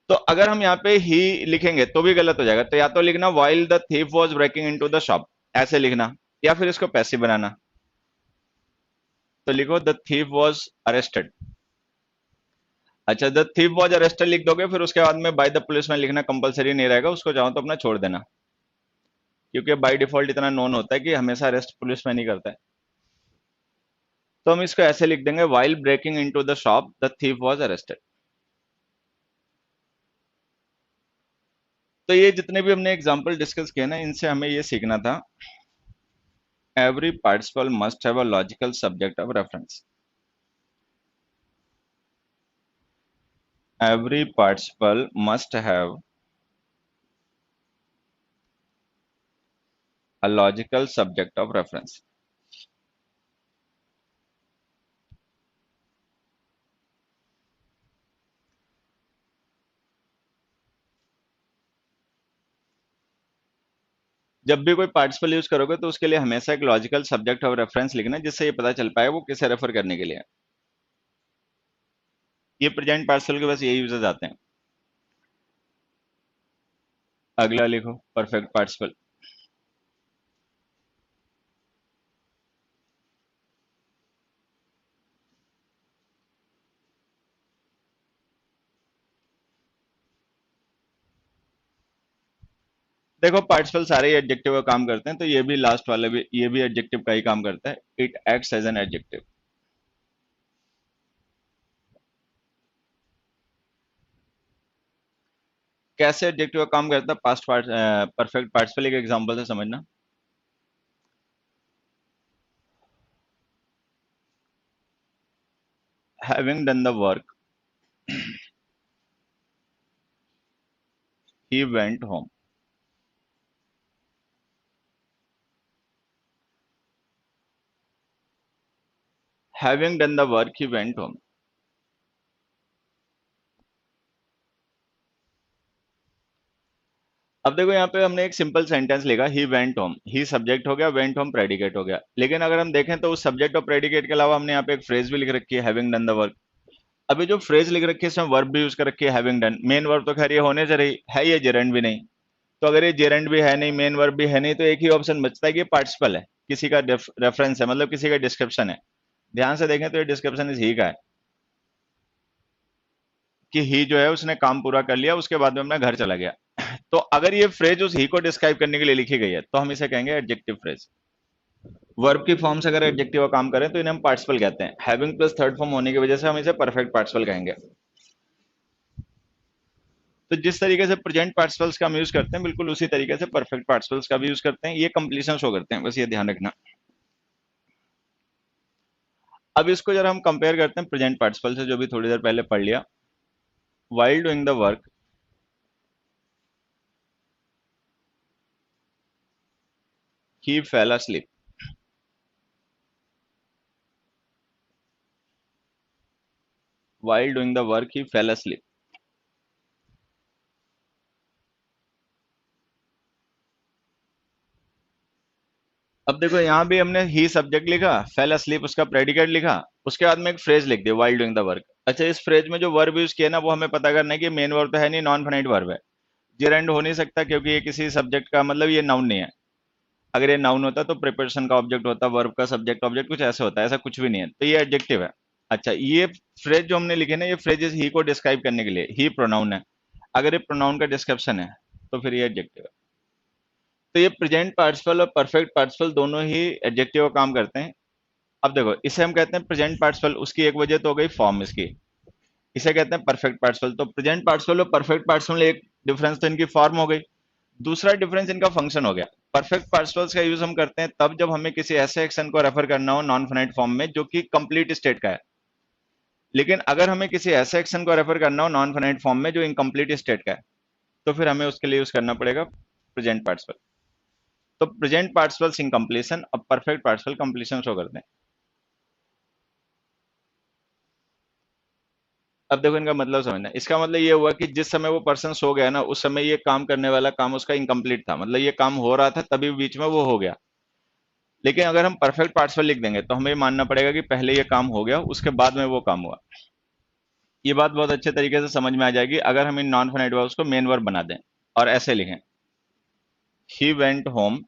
तो अगर हम यहाँ पे ही लिखेंगे तो भी गलत हो जाएगा, तो या तो लिखना while the thief was breaking into the shop, ऐसे लिखना, या फिर इसको पैसिव बनाना, तो लिखो द थीफ वॉज अरेस्टेड। अच्छा, द थीफ वॉज अरेस्टेड लिख दोगे, फिर उसके बाद में बाय द पुलिसमैन लिखना कंपलसरी नहीं रहेगा, उसको चाहो तो अपना छोड़ देना, क्योंकि बाय डिफॉल्ट इतना नोन होता है कि हमेशा अरेस्ट पुलिसमैन ही करता है। तो हम इसको ऐसे लिख देंगे while breaking into the shop the thief was arrested. तो ये जितने भी हमने एग्जांपल डिस्कस किए ना, इनसे हमें ये सीखना था, every participle must have a logical subject of reference. Every participle must have a logical subject of reference. जब भी कोई पार्टिसिपल यूज करोगे तो उसके लिए हमेशा एक लॉजिकल सब्जेक्ट ऑफ रेफरेंस लिखना, जिससे ये पता चल पाए वो किसे रेफर करने के लिए है। ये प्रेजेंट पार्टिसिपल के बस ये यूजेस आते हैं। अगला लिखो परफेक्ट पार्टिसिपल। देखो पार्टिसिपल सारे ही एडजेक्टिव का काम करते हैं, तो ये भी लास्ट वाला भी, ये भी एडजेक्टिव का ही काम करता है, it acts as an adjective. कैसे एडजेक्टिव का काम करता है, पास्ट पार्ट परफेक्ट पार्टिसिपल एक एग्जांपल से समझना। Having done the work he went home. Having done the work he went home. अब देखो यहाँ पे हमने एक सिंपल सेंटेंस लिखा, he went home, he subject हो गया, वेंट होम प्रेडिकेट हो गया, लेकिन अगर हम देखें तो उस सब्जेक्ट और प्रेडिकेट के अलावा हमने यहाँ पे एक फ्रेज भी लिख रखी है, हैविंग डन द वर्क। अभी जो फ्रेज लिख रखी है इसमें वर्ब भी यूज कर रखी है, हैविंग डन, मेन वर्ब तो खैर ये होने से रही है, ये जेरेंड भी नहीं। तो अगर ये जेरेंड भी है नहीं, मेन वर्ब भी है नहीं, तो एक ही ऑप्शन बचता है कि ये पार्टिसिपल है, किसी का रेफरेंस है, मतलब किसी का डिस्क्रिप्शन है। ध्यान से देखें तो ये डिस्क्रिप्शन इस ही का है, कि ही जो है उसने काम पूरा कर लिया, उसके बाद में अपना घर चला गया। तो अगर ये फ्रेज उस ही को डिस्क्राइब करने के लिए लिखी गई है तो हम इसे कहेंगे एडजेक्टिव फ्रेज। वर्ब की फॉर्म से अगर एडजेक्टिव का काम करें तो इन्हें हम पार्टिसिपल कहते हैं, हैविंग प्लस थर्ड फॉर्म होने की वजह से हम इसे परफेक्ट पार्टिसिपल कहेंगे। तो जिस तरीके से प्रेजेंट पार्टिसिपल्स का हम यूज करते हैं, बिल्कुल उसी तरीके से परफेक्ट पार्टिसिपल्स का भी यूज करते हैं, ये कंप्लीशन शो करते हैं, बस ये ध्यान रखना। अब इसको जरा हम कंपेयर करते हैं प्रेजेंट पार्टिसिपल से, जो भी थोड़ी देर पहले पढ़ लिया। While doing the work he fell asleep। while doing the work he fell asleep। अब देखो यहाँ भी हमने ही सब्जेक्ट लिखा, फेल asleep उसका प्रेडिकेट लिखा, उसके बाद में एक फ्रेज लिख दिया while doing the work। अच्छा, इस फ्रेज में जो वर्ब यूज किया ना, वो हमें पता करना है कि मेन वर्ब तो है नहीं, नॉन फाइनाइट वर्ब है, जेरेंड हो नहीं सकता क्योंकि ये किसी सब्जेक्ट का, मतलब ये नाउन नहीं है। अगर ये नाउन होता तो प्रिपरेशन का ऑब्जेक्ट होता, वर्ब का सब्जेक्ट ऑब्जेक्ट कुछ ऐसे होता है, ऐसा कुछ भी नहीं है, तो ये एडजेक्टिव है। अच्छा, ये फ्रेज जो हमने लिखे ना, ये फ्रेजेस ही को डिस्क्राइब करने के लिए, ही प्रोनाउन है, अगर ये प्रोनाउन का डिस्क्रिप्शन है तो फिर ये एडजेक्टिव है। तो ये प्रेजेंट पार्टिसिपल और परफेक्ट पार्टिसिपल दोनों ही एडजेक्टिव का काम करते हैं। अब देखो इसे हम कहते हैं प्रेजेंट पार्टिसिपल, उसकी एक वजह तो हो गई फॉर्म इसकी, इसे कहते हैं परफेक्ट पार्टिसिपल। तो प्रेजेंट पार्टिसिपल और परफेक्ट पार्टिसिपल, एक डिफरेंस तो इनकी फॉर्म हो गई, दूसरा डिफरेंस इनका फंक्शन हो गया। परफेक्ट पार्टिसिपल्स का यूज हम करते हैं तब जब हमें किसी ऐसे एक्शन को रेफर करना हो नॉन फाइनाइट फॉर्म में जो कि कंप्लीट स्टेट का है, लेकिन अगर हमें किसी ऐसे एक्शन को रेफर करना हो नॉन फाइनाइट फॉर्म में जो इनकम्प्लीट स्टेट का है, तो फिर हमें उसके लिए यूज करना पड़ेगा प्रेजेंट पार्टिसिपल। तो प्रेजेंट पार्टिसिपल्स इन कंप्लीशन, अब परफेक्ट पार्टिसिपल कंप्लीशन शो करते हैं। अब देखो इनका मतलब समझना, इसका मतलब ये हुआ कि जिस समय वो पर्सन सो गया ना, उस समय ये काम करने वाला काम उसका इनकम्प्लीट था, मतलब ये काम हो रहा था तभी बीच में वो हो गया। लेकिन अगर हम परफेक्ट पार्टिसिपल लिख देंगे तो हमें ये मानना पड़ेगा कि पहले ये काम हो गया, उसके बाद में वो काम हुआ। ये बात बहुत अच्छे तरीके से समझ में आ जाएगी अगर हम इन नॉन फाइनाइट वर्ब्स को मेन वर्ब बना दें और ऐसे लिखें, ही went home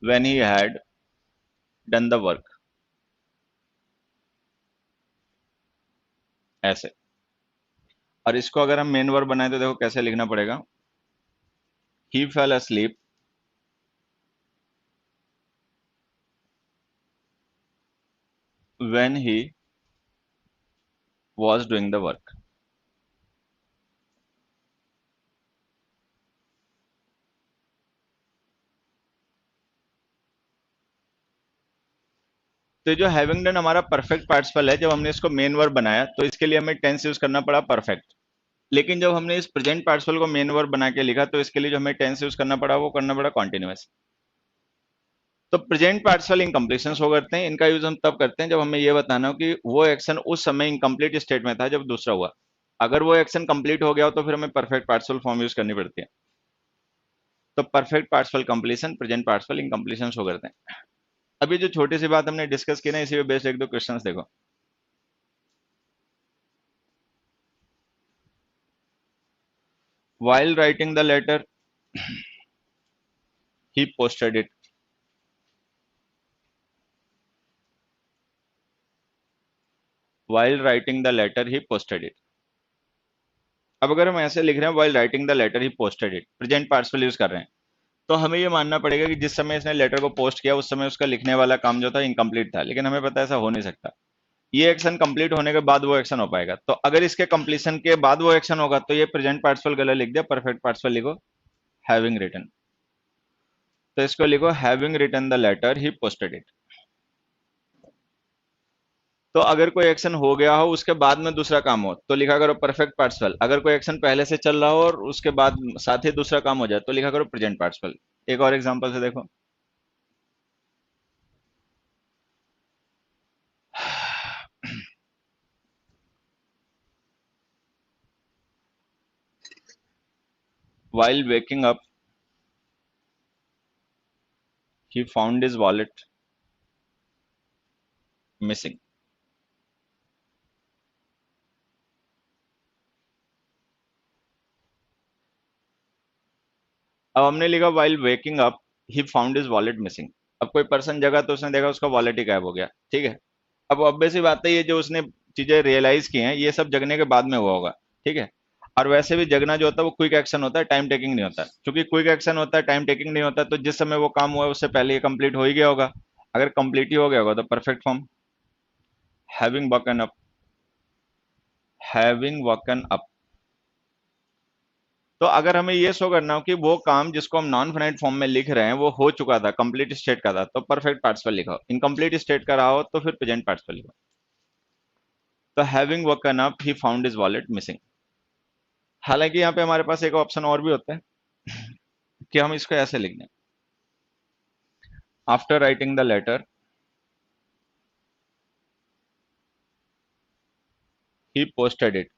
when he had done the work, ऐसे। और इसको अगर हम मेन वर्ब बनाए तो देखो कैसे लिखना पड़ेगा, he fell asleep when he was doing the work। तो जो हैविंग डन हमारा परफेक्ट पार्टिसिपल है, जब हमने इसको मेन वर्ब बनाया तो इसके लिए हमें टेंस यूज करना पड़ा परफेक्ट। लेकिन जब हमने इस प्रेजेंट पार्टिसिपल को मेन वर्ब बना के लिखा तो इसके लिए जो हमें टेंस यूज करना पड़ा वो करना पड़ा कॉन्टिन्यूअस। तो प्रेजेंट पार्टिसिपल इनकम्प्लीशन शो करते हैं, इनका यूज हम तब करते हैं जब हमें ये बताना हो कि वो एक्शन उस समय इनकम्प्लीट स्टेट में था जब दूसरा हुआ। अगर वो एक्शन कंप्लीट हो गया हो तो फिर हमें परफेक्ट पार्टिसिपल फॉर्म यूज करनी पड़ती है। तो perfect participle completion, present participle incompletion show करते हैं। अभी जो छोटी सी बात हमने डिस्कस की ना, इसी पे बेस्ड एक दो क्वेश्चंस देखो। While writing the letter, he posted it. While writing the letter, he posted it. अब अगर हम ऐसे लिख रहे हैं while writing the letter, he posted it, present participle use कर रहे हैं, तो हमें ये मानना पड़ेगा कि जिस समय इसने लेटर को पोस्ट किया उस समय उसका लिखने वाला काम जो था इनकम्प्लीट था। लेकिन हमें पता है ऐसा हो नहीं सकता, ये एक्शन कंप्लीट होने के बाद वो एक्शन हो पाएगा। तो अगर इसके कंप्लीशन के बाद वो एक्शन होगा तो ये प्रेजेंट पार्टिसिपल गलत लिख दिया, परफेक्ट पार्टिसिपल लिखो हैविंग रिटन। तो इसको लिखो having written the letter he posted it. तो अगर कोई एक्शन हो गया हो उसके बाद में दूसरा काम हो तो लिखा करो परफेक्ट पार्टिसिपल। अगर कोई एक्शन पहले से चल रहा हो और उसके बाद साथ ही दूसरा काम हो जाए तो लिखा करो प्रेजेंट पार्टिसिपल। एक और एग्जांपल से देखो, while waking up he found his wallet missing। अब हमने लिखा while waking up he found his wallet missing। अब कोई पर्सन जगा तो उसने देखा उसका वॉलेट ही गायब हो गया, ठीक है। अब ऑब्वियस सी बात है ये जो उसने चीजें रियलाइज की हैं ये सब जगने के बाद में हुआ होगा, ठीक है। और वैसे भी जगना जो होता है वो क्विक एक्शन होता है, टाइम टेकिंग नहीं होता। क्योंकि क्विक एक्शन होता है, टाइम टेकिंग नहीं होता, तो जिस समय वो काम हुआ है उससे पहले ये कंप्लीट हो ही गया होगा। अगर कंप्लीट ही हो गया होगा तो perfect form having woken up, having woken up. तो अगर हमें ये शो करना हो कि वो काम जिसको हम नॉन फाइनाइट फॉर्म में लिख रहे हैं वो हो चुका था, कंप्लीट स्टेट का था, तो परफेक्ट पार्टिसिपल लिखो। इनकम्प्लीट स्टेट का रहा हो तो फिर प्रेजेंट पार्टिसिपल लिखो। तो having woken up he found his wallet missing. हालांकि यहाँ पे हमारे पास एक ऑप्शन और भी होता है कि हम इसको ऐसे लिख दें, after writing the letter he posted it.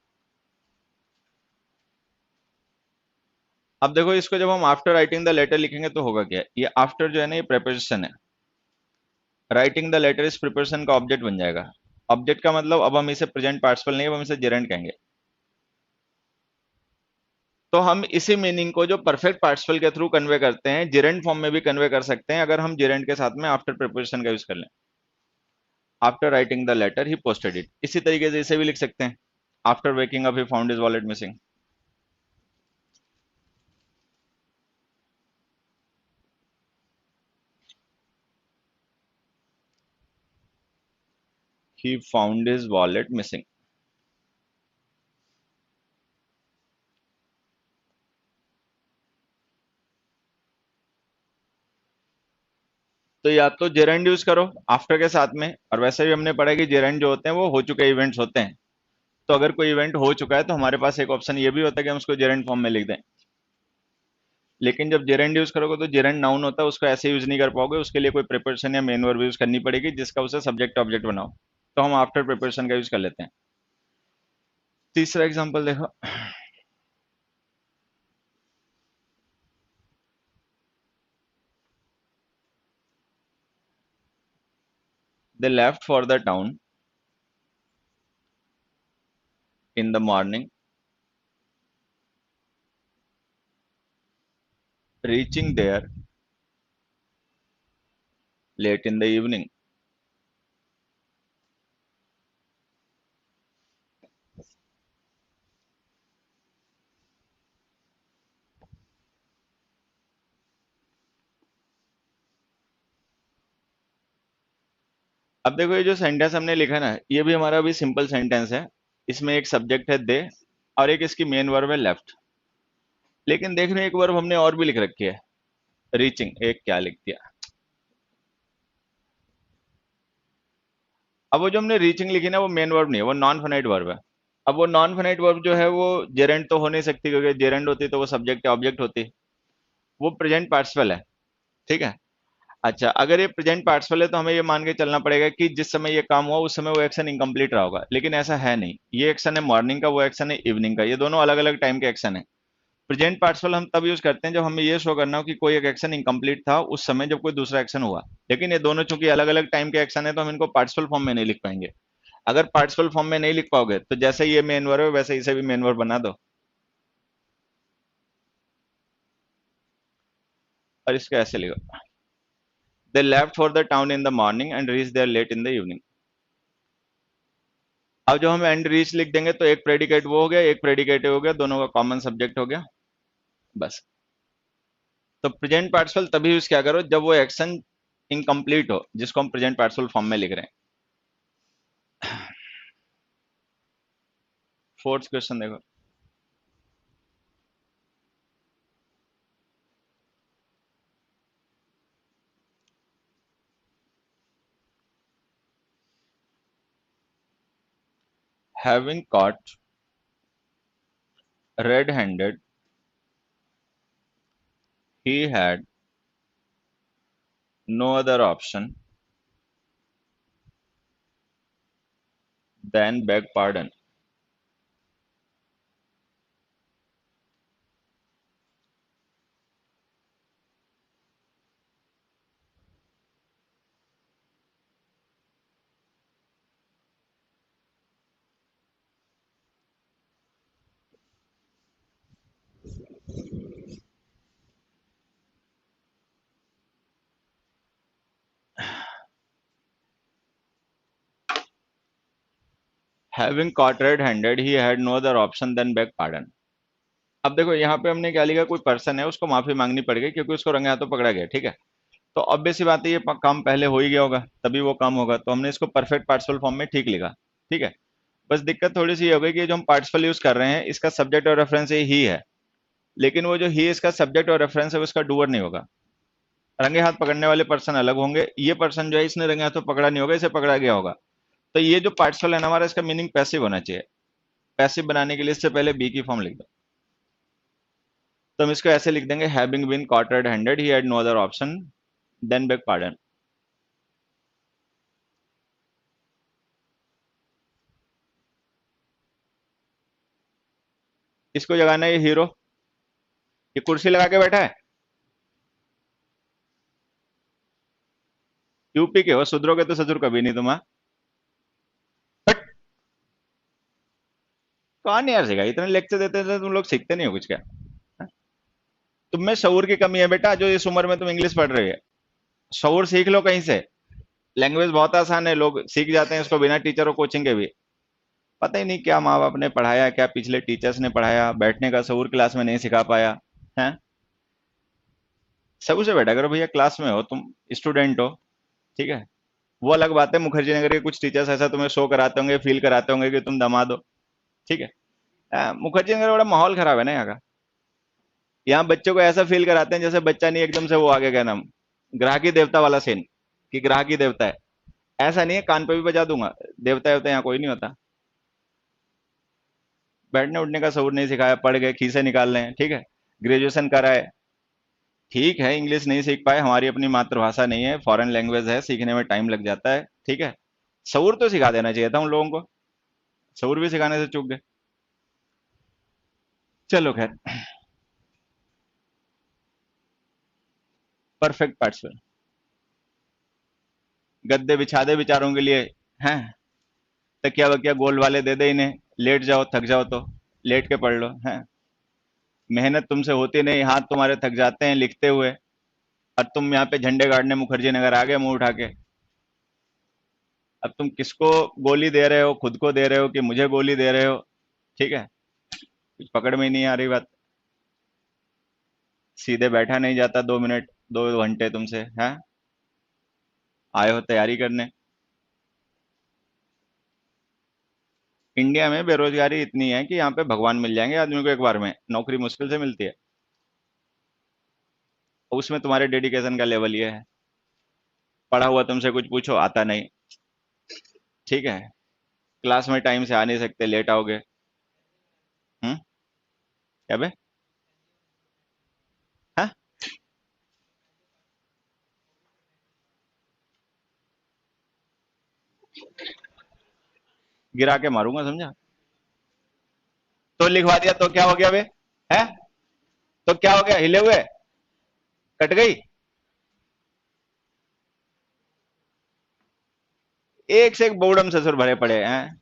अब देखो इसको जब हम आफ्टर राइटिंग द लेटर लिखेंगे तो होगा क्या, ये आफ्टर जो है ना ये प्रेपोजिशन है, राइटिंग द लेटर इस प्रिपोजिशन का ऑब्जेक्ट बन जाएगा। ऑब्जेक्ट का मतलब अब हम इसे प्रेजेंट पार्टिसिपल नहीं, अब हम इसे जेरेंट कहेंगे। तो हम इसी मीनिंग को जो परफेक्ट पार्टिसिपल के थ्रू कन्वे करते हैं जेरेंट फॉर्म में भी कन्वे कर सकते हैं अगर हम जेरेंट के साथ में आफ्टर प्रिपोजिशन का यूज कर लें। After writing the letter he posted it, इसी तरीके से इसे भी लिख सकते हैं, after waking up he found his wallet missing. He found his wallet missing. तो या तो जेरेंड यूज करो आफ्टर के साथ में, और वैसे भी हमने पढ़ा कि जेरेंड जो होते हैं वो हो चुके इवेंट्स होते हैं। तो अगर कोई इवेंट हो चुका है तो हमारे पास एक ऑप्शन ये भी होता है कि हम उसको जेरेंड फॉर्म में लिख दें। लेकिन जब जेरेंड यूज करोगे तो जेरेंड नाउन होता है, उसको ऐसे यूज नहीं कर पाओगे, उसके लिए कोई प्रिपरेशन या मेन वर्ब यूज करनी पड़ेगी जिसका उसे सब्जेक्ट ऑब्जेक्ट बनाओ। तो हम आफ्टर प्रिपरेशन का यूज कर लेते हैं। तीसरा एग्जांपल देखो। They left for the town in the morning, reaching there late in the evening. अब देखो ये जो सेंटेंस हमने लिखा ना, ये भी हमारा अभी सिंपल सेंटेंस है। इसमें एक सब्जेक्ट है दे, और एक इसकी मेन वर्ब है लेफ्ट। लेकिन देख रहे हो एक वर्ब हमने और भी लिख रखी है, रीचिंग। एक क्या लिख दिया। अब वो जो हमने रीचिंग लिखी ना, वो मेन वर्ब नहीं है, वो नॉन फाइनाइट वर्ब है। अब वो नॉन फाइनाइट वर्ब जो है वो जेरेंड तो हो नहीं सकती, क्योंकि जेरेंड होती तो वो सब्जेक्ट या ऑब्जेक्ट होती। वो प्रेजेंट पार्टिसिपल है। ठीक है। अच्छा, अगर ये प्रेजेंट पार्टिसिपल है तो हमें ये मान के चलना पड़ेगा कि जिस समय ये काम हुआ उस समय वो एक्शन इनकम्प्लीट रहा होगा, लेकिन ऐसा है नहीं। ये एक्शन है मॉर्निंग का, वो एक्शन है इवनिंग का, ये दोनों अलग अलग टाइम के एक्शन है। प्रेजेंट पार्टिसिपल हम तब यूज करते हैं जब हमें ये शो करना हो कि कोई एक एक्शन इनकम्प्लीट था उस समय जब कोई दूसरा एक्शन हुआ। लेकिन ये दोनों चूंकि अलग अलग टाइम के एक्शन है तो हम इनको पार्टिसिपल फॉर्म में नहीं लिख पाएंगे। अगर पार्टिसिपल फॉर्म में नहीं लिख पाओगे तो जैसे ये मेन वर्ब है वैसे इसे भी मेन वर्ब बना दो, और इसको ऐसे लिखो। They left for the town in the morning and reach there late in the evening. अब जो हम एंड रीच लिख देंगे तो एक प्रेडिकेट वो हो गया, एक प्रेडिकेट हो गया, दोनों का कॉमन सब्जेक्ट हो गया, बस। तो प्रेजेंट पार्टिसिपल तभी यूज क्या करो जब वो एक्शन इनकम्प्लीट हो, जिसको हम प्रेजेंट पार्टिसिपल फॉर्म में लिख रहे हैं। फोर्थ क्वेश्चन देखो। Having caught red handed he had no other option than beg pardon। Having caught red handed he had no other option than beg pardon. अब देखो यहाँ पे हमने क्या लिखा, कोई पर्सन है उसको माफी मांगनी पड़ गई क्योंकि उसको रंगे हाथों पकड़ा गया। ठीक है। तो ऑब्वियस सी बात है ये काम पहले हो ही गया होगा तभी वो काम होगा, तो हमने इसको परफेक्ट पार्टिसिपल फॉर्म में ठीक लिखा। ठीक है। बस दिक्कत थोड़ी सी ये हो गई कि जो हम पार्टिसिपल यूज कर रहे हैं इसका सब्जेक्ट और रेफरेंस ही है, लेकिन वो जो ही इसका सब्जेक्ट और रेफरेंस है वो इसका डूअर नहीं होगा। रंगे हाथ पकड़ने वाले पर्सन अलग होंगे, ये पर्सन जो है इसने रंगे हाथों पकड़ा नहीं होगा, इसे पकड़ा गया होगा। तो ये जो पार्टिसिपल है ना हमारा, इसका मीनिंग पैसिव होना चाहिए। पैसिव बनाने के लिए इससे पहले बी की फॉर्म लिख दो। तो हम इसको ऐसे लिख देंगे, having been caught red handed he had no other option than beg pardon. इसको जगाना है ये हीरो, ये कुर्सी लगा के बैठा है। यूपी के हो, सुधरोगे तो ससुर कभी नहीं तुम्हारा। बट कौन यार सीखा, इतने लेक्चर देते थे तुम लोग, सीखते नहीं हो कुछ क्या। तुम में शऊर की कमी है बेटा, जो इस उम्र में तुम इंग्लिश पढ़ रहे हो। शऊर सीख लो कहीं से। लैंग्वेज बहुत आसान है, लोग सीख जाते हैं इसको बिना टीचर और कोचिंग के भी। पता ही नहीं क्या माँ बाप ने पढ़ाया, क्या पिछले टीचर्स ने पढ़ाया, बैठने का शऊर क्लास में नहीं सिखा पाया है। सब से बैठा करो भैया, क्लास में हो तुम, स्टूडेंट हो। ठीक है। वो अलग बात है, मुखर्जी नगर के कुछ टीचर्स ऐसा तुम्हें शो कराते होंगे, फील कराते होंगे कि तुम दमाद हो। ठीक है। मुखर्जी नगर बड़ा माहौल खराब है ना यहाँ का। यहाँ बच्चों को ऐसा फील कराते हैं जैसे बच्चा नहीं, एकदम से वो आगे क्या नाम, ग्राहकी देवता वाला सीन, कि ग्राहकी देवता है। ऐसा नहीं है, कान पे भी बजा दूंगा। देवता देवता यहाँ कोई नहीं होता। बैठने उठने का शऊर नहीं सिखाया, पढ़ गए खीसे निकाल रहे हैं। ठीक है। ग्रेजुएशन करा है, ठीक है, इंग्लिश नहीं सीख पाए, हमारी अपनी मातृभाषा नहीं है, फॉरेन लैंग्वेज है, सीखने में टाइम लग जाता है, ठीक है। शऊर तो सिखा देना चाहिए था उन लोगों को, शऊर भी सिखाने से चूक गए। चलो खैर, परफेक्ट पार्टिसिपल, गद्दे बिछा दे बेचारों के लिए, हैं, तकिया वकिया गोल वाले दे दे इन्हें, लेट जाओ थक जाओ तो लेट के पढ़ लो, हैं। मेहनत तुमसे होती नहीं, हाथ तुम्हारे थक जाते हैं लिखते हुए, और तुम यहाँ पे झंडे गाड़ने मुखर्जी नगर आ गए मुंह उठा के। अब तुम किसको गोली दे रहे हो, खुद को दे रहे हो कि मुझे गोली दे रहे हो, ठीक है, कुछ पकड़ में ही नहीं आ रही बात। सीधे बैठा नहीं जाता 2 मिनट 2 घंटे तुमसे, हैं, आए हो तैयारी करने। इंडिया में बेरोजगारी इतनी है कि यहाँ पे भगवान मिल जाएंगे आदमी को एक बार में, नौकरी मुश्किल से मिलती है। उसमें तुम्हारे डेडिकेशन का लेवल ये है, पढ़ा हुआ तुमसे कुछ पूछो आता नहीं, ठीक है, क्लास में टाइम से आ नहीं सकते, लेट आओगे। हम्म, क्या बे, हाँ, गिरा के मारूंगा समझा। तो लिखवा दिया तो क्या हो गया बे, है, तो क्या हो गया, हिले हुए, कट गई। एक से एक बोर्डम ससुर भरे पड़े हैं।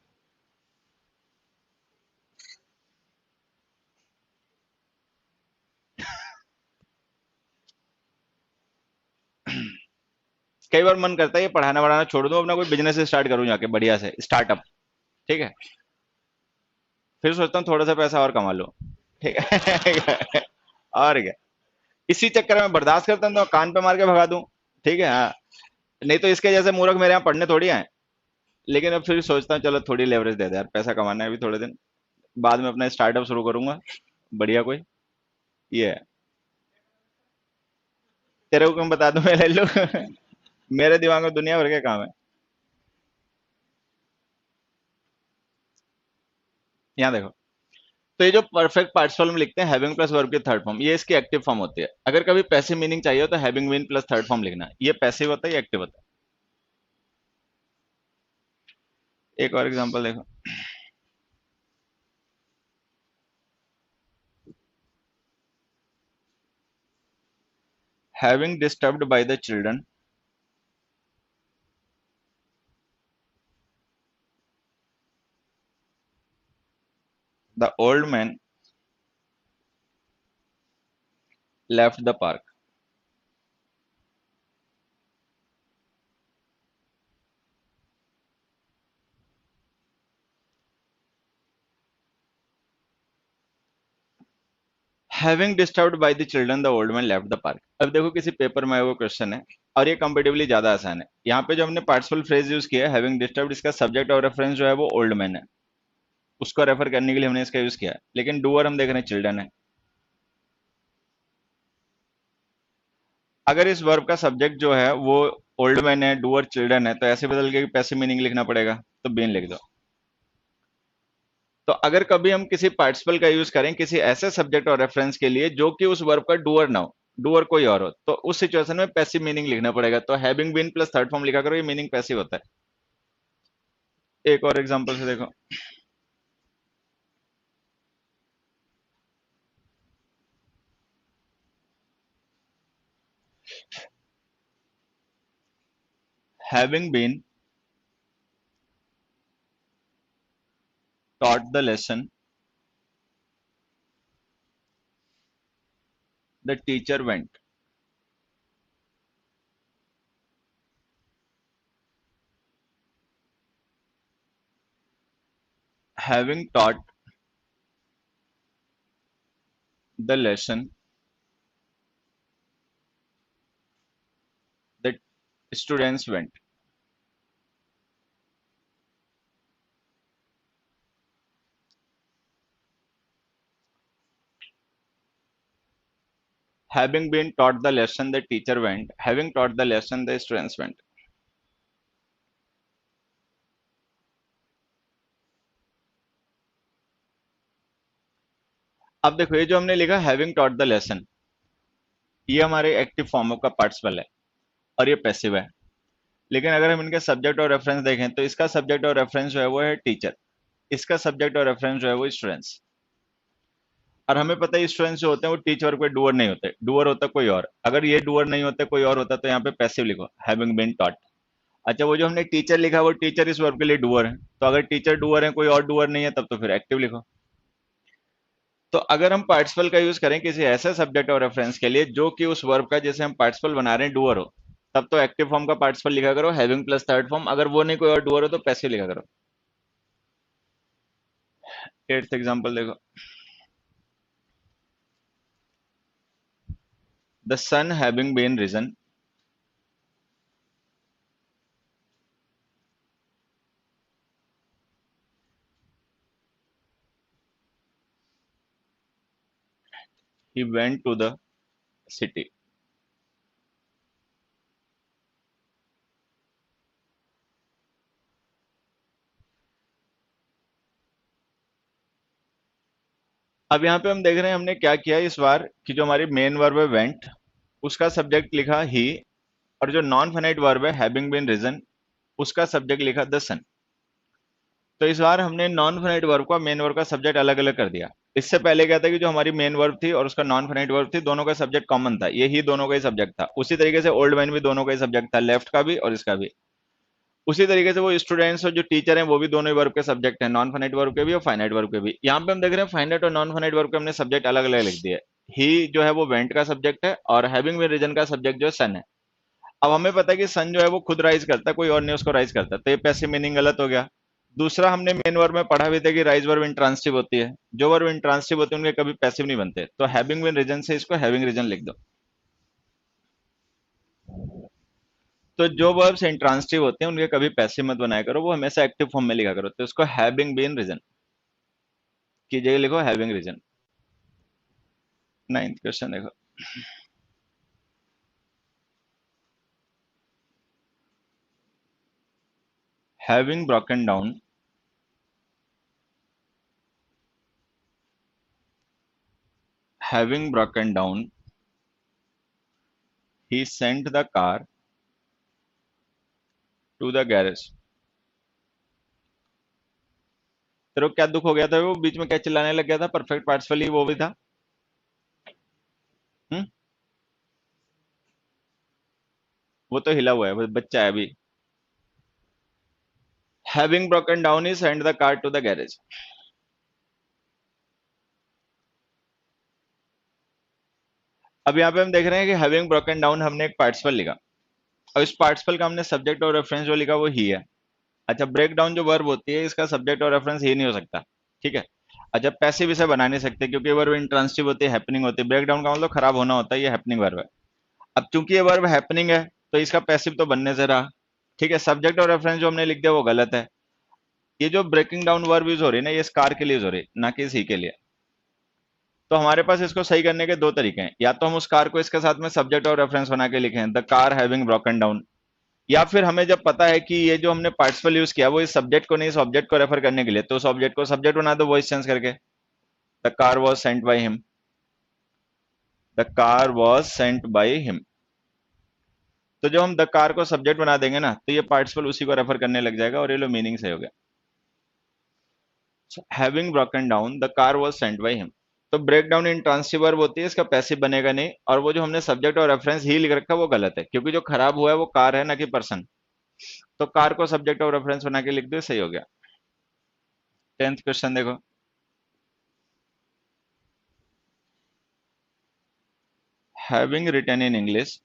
कई बार मन करता है ये पढ़ाना वढ़ाना छोड़ दूं, अपना कोई बिजनेस स्टार्ट करूं जाके बढ़िया से स्टार्टअप, ठीक है। फिर सोचता हूँ थोड़ा सा पैसा और कमा लो, ठीक है। और क्या, इसी चक्कर में बर्दाश्त करता हूँ तो कान पे मार के भगा दूं, ठीक है, हाँ। नहीं तो इसके जैसे मूर्ख मेरे यहाँ पढ़ने थोड़ी आए। लेकिन अब फिर सोचता हूँ चलो थोड़ी लेवरेज दे दे यार, पैसा कमाना है अभी थोड़े दिन, बाद में अपना स्टार्टअप शुरू करूंगा बढ़िया कोई, ये है। तेरे को क्यों बता दूं मैं, ले लो। मेरे दिमाग में दुनिया भर के काम है। यहाँ देखो, तो ये जो परफेक्ट पार्टिसिपल में लिखते हैं हैविंग प्लस वर्ब की थर्ड फॉर्म, ये इसकी एक्टिव फॉर्म होती है। अगर कभी पैसिव मीनिंग चाहिए हो तो having been plus third form लिखना, ये पैसिव होता है, ये एक्टिव होता है। एक और एग्जांपल देखो, having disturbed by the children, the old man left the park. Having disturbed by the children the old man left the park. अब देखो किसी पेपर में वो क्वेश्चन है, और ये कंपेटिवली ज्यादा आसान है। यहाँ पे जो हमने पार्टिसिपल फ्रेज यूज किया है हैविंग डिस्टर्ब्ड, इसका सब्जेक्ट और रेफरेंस जो है वो ओल्ड मैन है, उसको रेफर करने के लिए हमने इसका यूज किया है। लेकिन डूअर हम देख रहे हैं चिल्ड्रन है। अगर इस वर्ब का सब्जेक्ट जो है वो ओल्ड मैन है, डूअर चिल्ड्रन है, तो ऐसे बदल के पैसिव मीनिंग लिखना पड़ेगा, तो बीन लिख दो। तो अगर कभी हम किसी पार्टिसिपल का यूज करें किसी ऐसे सब्जेक्ट और रेफरेंस के लिए जो कि उस वर्ब का डूअर ना हो, डूअर कोई और हो, तो उस सिचुएशन में पैसिव मीनिंग लिखना पड़ेगा। तो having been plus third form लिखा करो, ये मीनिंग पैसिव होता है। एक और एग्जांपल से देखो, having been taught the lesson, the teacher went। having taught the lesson, the students went। having been taught the lesson the teacher went, having taught the lesson the students went। अब देखो ये जो हमने लिखा having taught the lesson, ये हमारे active form का participle है और ये पैसिव है। लेकिन अगर हम इनके सब्जेक्ट और रेफरेंस देखें तो इसका सब्जेक्ट और रेफरेंस जो है वो है टीचर, इसका सब्जेक्ट और रेफरेंस जो है वो स्टूडेंट्स। और हमें पता है स्टूडेंट्स जो होते हैं वो टीच वर्ब के डूअर नहीं होते, डूअर होता कोई और। अगर ये डूअर नहीं होते कोई और होता तो यहाँ पे पैसिव लिखो, हैविंग बीन टॉट। अच्छा, वो जो हमने टीचर लिखा वो टीचर इस वर्ब के लिए डूअर है, तो अगर टीचर डूअर है कोई और डूअर नहीं है तब तो फिर एक्टिव लिखो। तो अगर हम पार्टिसिपल का यूज करें किसी ऐसे सब्जेक्ट और रेफरेंस के लिए जो कि उस वर्ब का जैसे हम पार्टिसिपल बना रहे हैं डूअर हो, तब तो एक्टिव फॉर्म का पार्टिसिपल लिखा करो हैविंग प्लस थर्ड फॉर्म। अगर वो नहीं कोई और डूअर हो तो पैसिव लिखा करो। एट्थ एग्जांपल देखो, the sun having been risen, he went to the city. अब यहाँ पे हम देख रहे हैं हमने क्या किया इस बार कि जो हमारी मेन वर्ब है वेंट, उसका सब्जेक्ट लिखा ही, और जो नॉन फाइनाइट वर्ब है हैविंग बीन रिजन, उसका सब्जेक्ट लिखा द सन। तो इस बार हमने नॉन फाइनाइट वर्ब का मेन वर्ब का सब्जेक्ट अलग अलग कर दिया। इससे पहले क्या था कि जो हमारी मेन वर्ब थी और उसका नॉन फाइनाइट वर्ब थी दोनों का सब्जेक्ट कॉमन था, ये ही दोनों का ही सब्जेक्ट था। उसी तरीके से ओल्ड मैन भी दोनों का ही सब्जेक्ट था, लेफ्ट का भी और इसका भी। उसी तरीके से वो स्टूडेंट्स और जो टीचर हैं वो भी दोनों ही वर्ब के सब्जेक्ट हैं, नॉन फाइनाइट वर्ब के भी और फाइनाइट वर्ब के भी। यहाँ पे हम देख रहे हैं फाइनाइट और नॉन फाइनाइट वर्ब के हमने सब्जेक्ट अलग अलग लिख दिए। ही जो है वो वेंट का सब्जेक्ट है और हैविंग बीन रीजन का सब्जेक्ट जो है सन है। अब हमें पता है कि सन जो है वो खुद राइज करता है, कोई और नहीं उसको राइज करता, तो ये पैसिव मीनिंग गलत हो गया। दूसरा, हमने मेन वर्ब में पढ़ा भी था कि राइज वर्ब इंट्रांसिटिव होती है, जो वर्ब इंट्रांसिटिव होते हैं उनके कभी पैसिव नहीं बनते, तो हैविंग बीन रीजन से इसको हैविंग रीजन लिख दो। तो जो वर्ब्स इंट्रांसिटिव होते हैं उनके कभी पैसिव मत बनाया करो, वो हमेशा एक्टिव फॉर्म में लिखा करो, तो इसको हैविंग बीन रीजन की जगह लिखो हैविंग रीजन। नाइन्थ क्वेश्चन देखो, having broken down, having broken down, he sent the car to the garage। तेरे को क्या दुख हो गया था, वो बीच में क्या चिल्लाने लग गया था, परफेक्ट पार्टिसिपल ही वो भी था। हम्म, वो तो हिला हुआ है, वो बच्चा है अभी। Having broken down, he sent the car to the garage. अब यहाँ पे हम देख रहे हैं कि हैविंग ब्रोकन डाउन हमने एक पार्टिसिपल लिखा, और इस पार्टिसिपल का हमने सब्जेक्ट और रेफरेंस जो लिखा वो ही है। अच्छा, ब्रेक डाउन जो वर्ब होती है इसका सब्जेक्ट और रेफरेंस ही नहीं हो सकता, ठीक है। अच्छा, पैसिव इसे बना नहीं सकते क्योंकि वर्ब इंट्रांसिटिव होती है, हैपनिंग होती है। ब्रेक डाउन का मतलब खराब होना होता है, ये हैपनिंग वर्ब है। अब चूंकि ये वर्ब हैपनिंग है तो इसका पैसिव तो बनने से रहा, ठीक है। सब्जेक्ट और रेफरेंस जो हमने लिख दिया वो गलत है। ये जो ब्रेकिंग डाउन वर्ब यूज हो रही है ना, ये कार के लिए यूज हो रही है, ना कि इसी के लिए। तो हमारे पास इसको सही करने के दो तरीके हैं, या तो हम उस कार को इसके साथ में सब्जेक्ट और रेफरेंस बना के लिखें the car having broken down, या फिर हमें जब पता है कि ये जो हमने पार्टिसिपल यूज किया वो इस सब्जेक्ट को नहीं इस ऑब्जेक्ट को रेफर करने के लिए, तो उस ऑब्जेक्ट को सब्जेक्ट बना दो वॉइस चेंज करके, the car was sent by him, the car was sent by him. तो जब हम द कार को सब्जेक्ट बना देंगे ना तो ये पार्टिसिपल उसी को रेफर करने लग जाएगा और ये लो मीनिंग सही हो गया। Having broken down the car was sent by him. तो ब्रेक डाउन इंट्रांसिटिव वर्ब होती है, इसका पैसिव बनेगा नहीं, और वो जो हमने सब्जेक्ट और रेफरेंस ही लिख रखा है वो गलत है क्योंकि जो खराब हुआ है वो कार है ना कि पर्सन। तो कार को सब्जेक्ट और रेफरेंस बना के लिख दो, सही हो गया। टेंथ क्वेश्चन देखो, having written in English,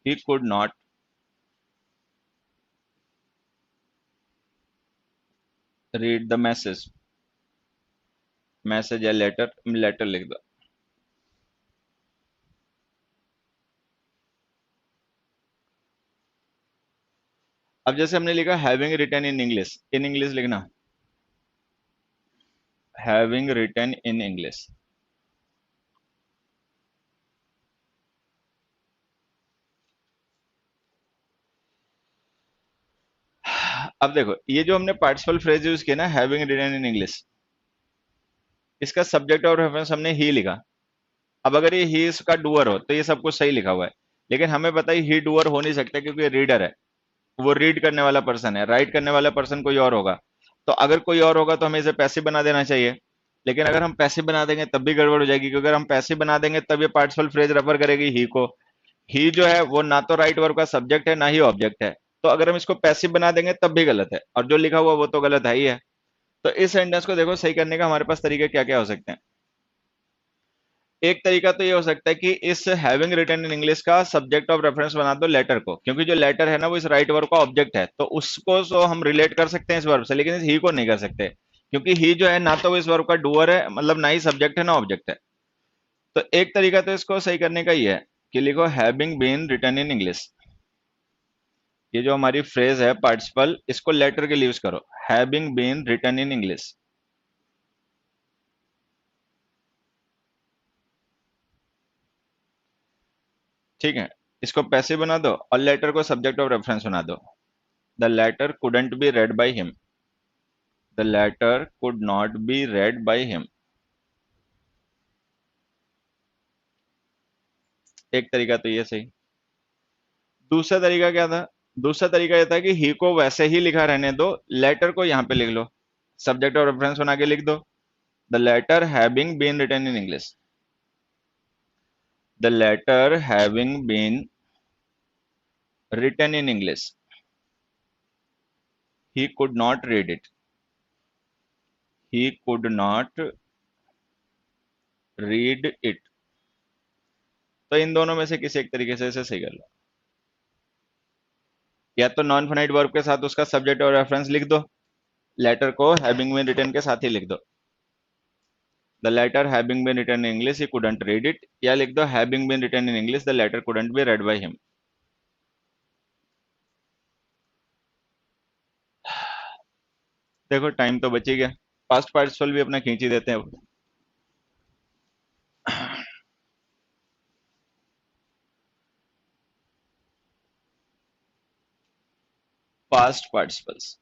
he could not read the message, message या लेटर, लेटर लिख दो। अब जैसे हमने लिखा हैविंग रिटन इन इंग्लिश लिखना, हैविंग रिटन इन इंग्लिश। अब देखो ये जो हमने पार्टिसिपल फ्रेज यूज किया ना हैविंग रिटन इन इंग्लिश, इसका सब्जेक्ट और रेफरेंस हमने ही लिखा। अब अगर ये ही इसका डूअर हो तो ये सब कुछ सही लिखा हुआ है, लेकिन हमें पता है ही डूअर हो नहीं सकता क्योंकि ये रीडर है, वो रीड करने वाला पर्सन है, राइट करने वाला पर्सन कोई और होगा। तो अगर कोई और होगा तो हमें इसे पैसिव बना देना चाहिए, लेकिन अगर हम पैसिव बना देंगे तब भी गड़बड़ हो जाएगी, क्योंकि अगर हम पैसिव बना देंगे तब ये पार्टिसिपल फ्रेज रेफर करेगी ही को। ही जो है वो ना तो राइट वर्ब का सब्जेक्ट है ना ही ऑब्जेक्ट है, तो अगर हम इसको पैसिव बना देंगे तब भी गलत है, और जो लिखा हुआ वो तो गलत है ही है। तो इस सेंटेंस को देखो सही करने का हमारे पास तरीके क्या क्या हो सकते हैं। एक तरीका तो ये हो सकता है कि इस हैविंग रिटन इन इंग्लिश का सब्जेक्ट ऑफ रेफरेंस बना दो लेटर को, क्योंकि जो लेटर है ना वो इस राइट वर्ब का ऑब्जेक्ट है, तो उसको तो हम रिलेट कर सकते हैं इस वर्ब से, लेकिन इस ही को नहीं कर सकते, क्योंकि ही जो है ना तो वो इस वर्ब का डूअर है, मतलब ना ही सब्जेक्ट है ना ऑब्जेक्ट है। तो एक तरीका तो इसको सही करने का ही है कि लिखो having been written in English. ये जो हमारी फ्रेज है पार्टिसिपल, इसको लेटर के लिए यूज करो, having been written in English. ठीक है, इसको पैसिव बना दो और लेटर को सब्जेक्ट ऑफ रेफरेंस बना दो। The letter couldn't be read by him, the letter could not be read by him. एक तरीका तो ये सही। दूसरा तरीका क्या था? दूसरा तरीका ये था कि ही को वैसे ही लिखा रहने दो, लेटर को यहां पे लिख लो, सब्जेक्ट ऑफ रेफरेंस बना के लिख दो, the letter having been written in English. The letter having been written in English, he could not read it, he could not read it। तो इन दोनों में से किसी एक तरीके से इसे सही कर लो, या तो नॉन फाइनाइट वर्ब के साथ उसका सब्जेक्ट और रेफरेंस लिख दो, लेटर को हैविंग बीन रिटन के साथ ही लिख दो, the letter having been written in English he couldn't read it, या लिख दो having been written in English the letter couldn't be read by him. देखो टाइम तो बच ही गया, पास्ट पार्टिसिपल भी अपना खींच ही देते हैं अब। पास्ट पार्टिसिपल्स,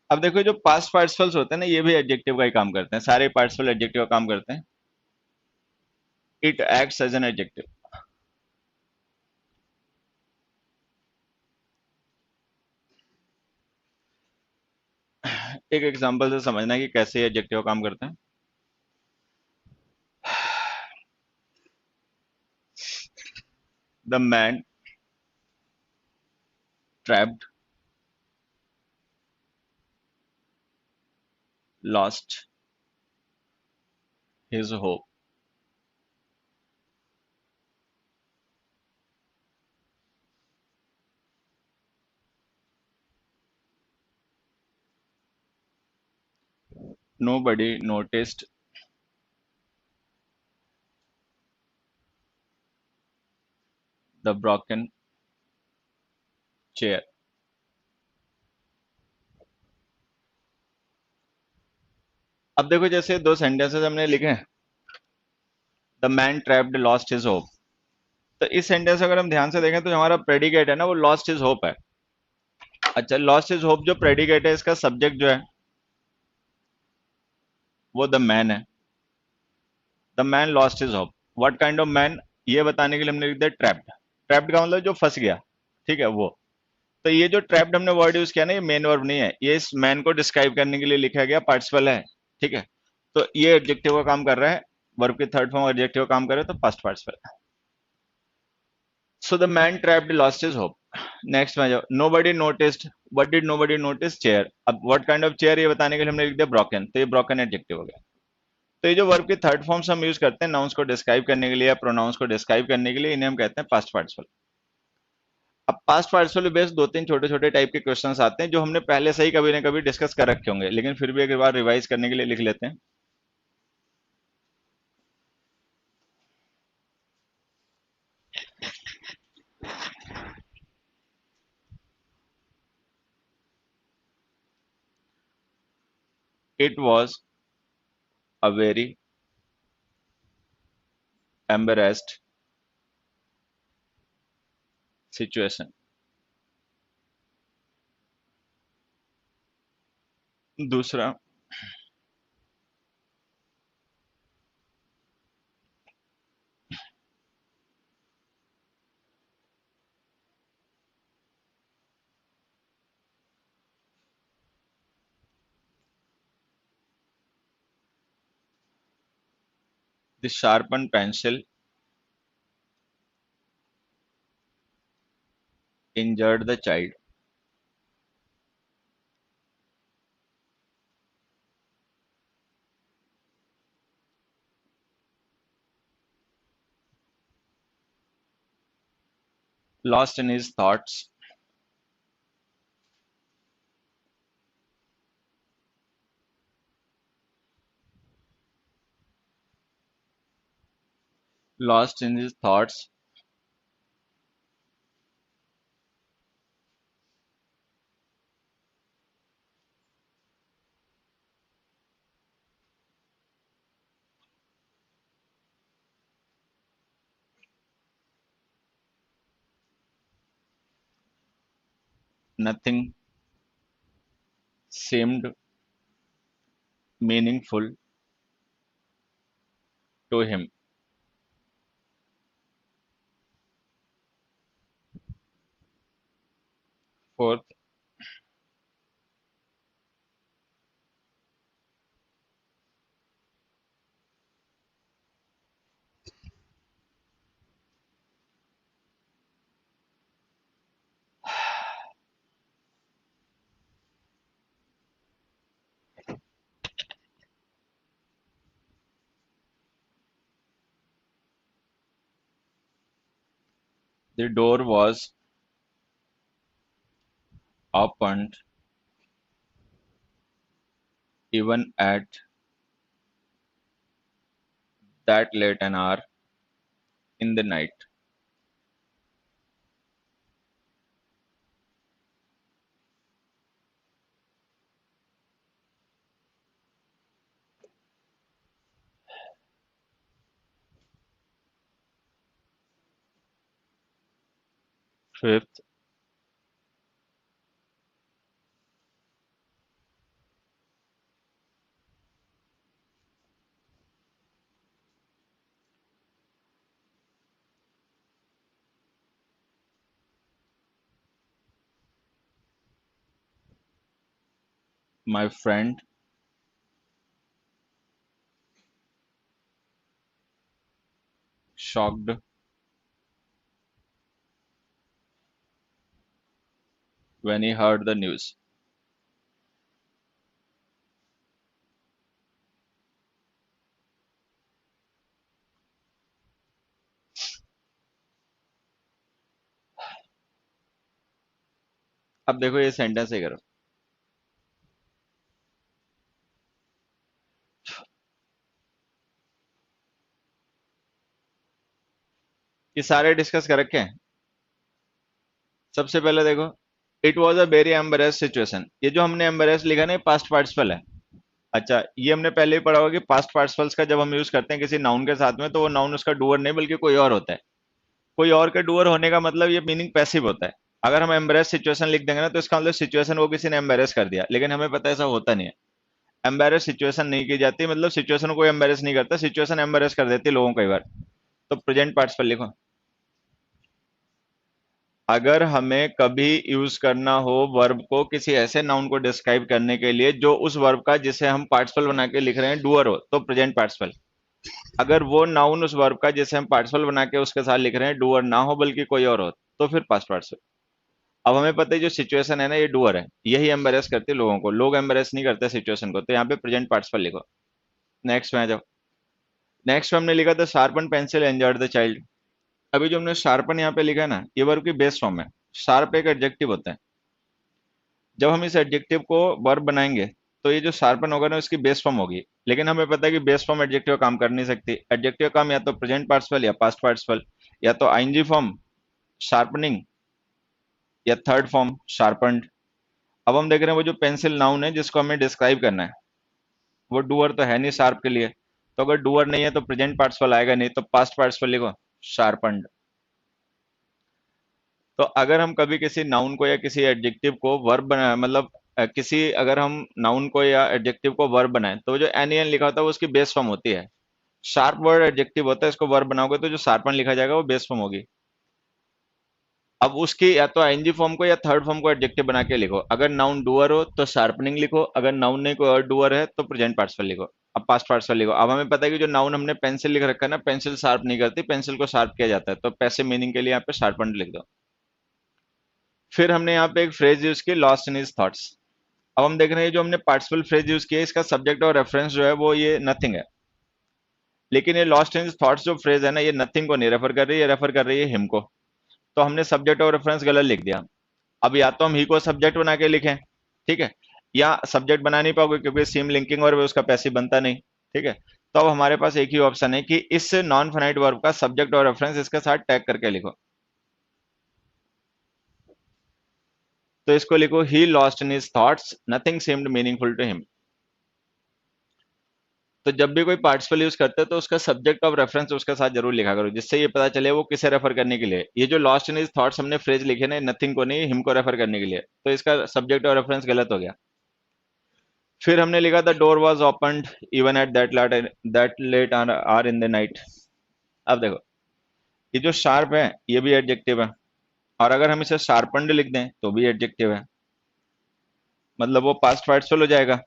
अब देखो जो पास्ट पार्टिसिपल्स होते हैं ना ये भी एडजेक्टिव का ही काम करते हैं, सारे पार्टिसिपल एडजेक्टिव का काम करते हैं। It acts as an adjective. एक एग्जांपल से समझना कि कैसे एडजेक्टिव काम करते हैं। The man trapped lost his hope. Nobody noticed the broken chair। अब देखो जैसे दो सेंटेंसेस हमने लिखे हैं, the man trapped lost his hope, तो इस सेंटेंस अगर हम ध्यान से देखें तो जो हमारा प्रेडिकेट है ना वो लॉस्ट हिज होप है। अच्छा, लॉस्ट हिज होप जो प्रेडिकेट है इसका सब्जेक्ट जो है वो द मैन है। The man lost his hope, what kind of man, ये बताने के लिए हमने लिख दिया ट्रैप्ड। ट्रैप्ड का मतलब जो फंस गया, ठीक है वो। तो ये जो ट्रैप्ड हमने वर्ड यूज किया ना ये मेन वर्ब नहीं है, ये इस मैन को डिस्क्राइब करने के लिए लिखा गया पार्टिसिपल है, ठीक है। तो ये एडजेक्टिव का काम कर रहा है, वर्ब की थर्ड फॉर्म एडजेक्टिव का काम कर रहा है, तो past participle. So the man trapped lost his hope। Next में जाओ, nobody noticed, what did nobody notice, chair। अब what kind of chair ये बताने के लिए हमने लिख दिया broken, तो ये broken एडजेक्टिव हो गया। तो ये जो वर्ब की थर्ड फॉर्म्स हम यूज करते हैं नाउन्स को डिस्क्राइब करने के लिए या प्रोनाउंस को डिस्क्राइब करने के लिए, इन्हें हम कहते हैं पास्ट पार्टिसिपल। अब पास्ट पार्टिसिपल बेस्ड दो तीन छोटे छोटे टाइप के क्वेश्चंस आते हैं जो हमने पहले से ही कभी ना कभी डिस्कस कर रखे होंगे, लेकिन फिर भी एक बार रिवाइज करने के लिए लिख लेते हैं। It was a very embarrassed situation. दूसरा, the sharpen pencil injured the child. Lost in his thoughts, lost in his thoughts, nothing seemed meaningful to him. Fourth, the door was opened even at that late an hour in the night. Fifth, my friend shocked when he heard the news. अब देखो ये sentence है करो, ये सारे discuss कर रखे हैं। सबसे पहले देखो, it was a very embarrass situation. ये जो हमने एम्बेरेस लिखा ना, ये पास्ट पार्टिसिपल है। अच्छा, ये हमने पहले ही पढ़ा होगा कि पास्ट पार्टिसिपल्स का जब हम यूज करते हैं किसी नाउन के साथ में, तो वो नाउन उसका डूअर नहीं बल्कि कोई और होता है। कोई और का डूअर होने का मतलब ये मीनिंग पैसिव होता है। अगर हम एम्बेरेस सिचुएशन लिख देंगे ना, तो इसका मतलब सिचुएशन को किसी ने एम्बेरेस कर दिया, लेकिन हमें पता है ऐसा होता नहीं है। एम्बेरेस सिचुएशन नहीं की जाती, मतलब सिचुएशन को कोई एम्बेरेस नहीं करता, सिचुएशन एम्बेरेस कर देती है लोगों को कई बार। तो प्रेजेंट पार्टिसिपल लिखो। अगर हमें कभी यूज करना हो वर्ब को किसी ऐसे नाउन को डिस्क्राइब करने के लिए जो उस वर्ब का जिसे हम पार्टिसिपल बना के लिख रहे हैं डूअर हो, तो प्रेजेंट पार्टिसिपल। अगर वो नाउन उस वर्ब का जिसे हम पार्टिसिपल बना के उसके साथ लिख रहे हैं डूअर ना हो बल्कि कोई और हो, तो फिर पास्ट पार्टिसिपल। अब हमें पता है जो सिचुएशन है ना, ये डूअर है, यही एम्बेरेस करती है लोगों को, लोग एम्बेरेस नहीं करते सिचुएशन को, तो यहाँ पे प्रेजेंट पार्टिसिपल लिखो। नेक्स्ट में आ जाओ। नेक्स्ट में हमने लिखा था sharpen pencil enjoyed the child. अभी जो हमने शार्पन यहाँ पे लिखा है ना, ये वर्ब की बेस फॉर्म है। शार्प एक एडजेक्टिव होता है। जब हम इस एडजेक्टिव को वर्ब बनाएंगे, तो ये जो शार्पन होगा ना, इसकी बेस फॉर्म होगी। लेकिन हमें पता है कि बेस फॉर्म एडजेक्टिव काम कर नहीं सकती। एडजेक्टिव काम या तो प्रेजेंट पार्टिसिपल या पास्ट पार्टिसिपल, या तो आईएनजी फॉर्म शार्पनिंग, या थर्ड फॉर्म शार्पन्ड। अब हम देख रहे हैं वो जो पेंसिल नाउन है जिसको हमें डिस्क्राइब करना है, वो डूअर तो है नहीं शार्प के लिए, तो अगर डूअर नहीं है तो प्रेजेंट पार्टिसिपल आएगा नहीं, तो पास्ट पार्टिसिपल लिखो शार्पन्ड। तो अगर हम कभी किसी नाउन को या किसी एडजेक्टिव को वर्ब बना मतलब किसी अगर हम नाउन को या एडजेक्टिव को वर्ब बनाएं तो जो एन एन लिखा होता है वो उसकी बेस फॉर्म होती है। शार्प वर्ड एडजेक्टिव होता है, इसको वर्ब बनाओगे तो जो शार्पन लिखा जाएगा वो बेस फॉर्म होगी। अब उसकी या तो आईएनजी फॉर्म को या थर्ड फॉर्म को एडजेक्टिव बना के लिखो। अगर नाउन डूअर हो तो शार्पनिंग लिखो, अगर नाउन नहीं कोई और डूअर है तो प्रेजेंट पार्टिसिपल लिखो। अब पास्ट पार्टिसिपल लिखो। अब हमें पता है कि जो नाउन हमने पेंसिल लिख रखा है ना, पेंसिल शार्प नहीं करती, पेंसिल को शार्प किया जाता है, तो पैसिव मीनिंग के लिए यहाँ पे शार्पन लिख दो। फिर हमने यहाँ पे एक फ्रेज यूज की, लॉस्ट इन हिज थॉट्स। अब हम देख रहे हैं जो हमने पार्टिसिपल फ्रेज यूज किया इसका सब्जेक्ट और रेफरेंस जो है वो ये नथिंग है, लेकिन ये लॉस्ट इन हिज थॉट्स जो फ्रेज है ना, ये नथिंग को नहीं रेफर कर रही है, रेफर कर रही है हिम को। तो हमने सब्जेक्ट और रेफरेंस गलत लिख दिया। अब या तो हम ही को सब्जेक्ट बना के लिखें, ठीक है, या सब्जेक्ट बना नहीं पाओगे क्योंकि सेम लिंकिंग और उसका पैसिव बनता नहीं, ठीक है। तो अब हमारे पास एक ही ऑप्शन है कि इस नॉन फाइनाइट वर्ब का सब्जेक्ट और रेफरेंस इसके साथ टैग करके लिखो। तो इसको लिखो, he lost in his thoughts, nothing seemed meaningful to him. तो जब भी कोई पार्टिसिपल यूज करते हैं तो उसका सब्जेक्ट ऑफ रेफरेंस उसके साथ जरूर लिखा करो, जिससे ये पता चले वो किसे रेफर करने के लिए। ये जो लॉस्ट इन हिज थॉट्स हमने फ्रेज लिखे ना, नथिंग को नहीं हिम को रेफर करने के लिए, तो इसका सब्जेक्ट और रेफरेंस गलत हो गया। फिर हमने लिखा था door was opened even at that late hour in the night. अब देखो, ये जो शार्प है ये भी एडजेक्टिव है, और अगर हम इसे शार्पन्ड लिख दें तो भी एडजेक्टिव है, मतलब वो पास्ट पार्टिसिपल हो जाएगा।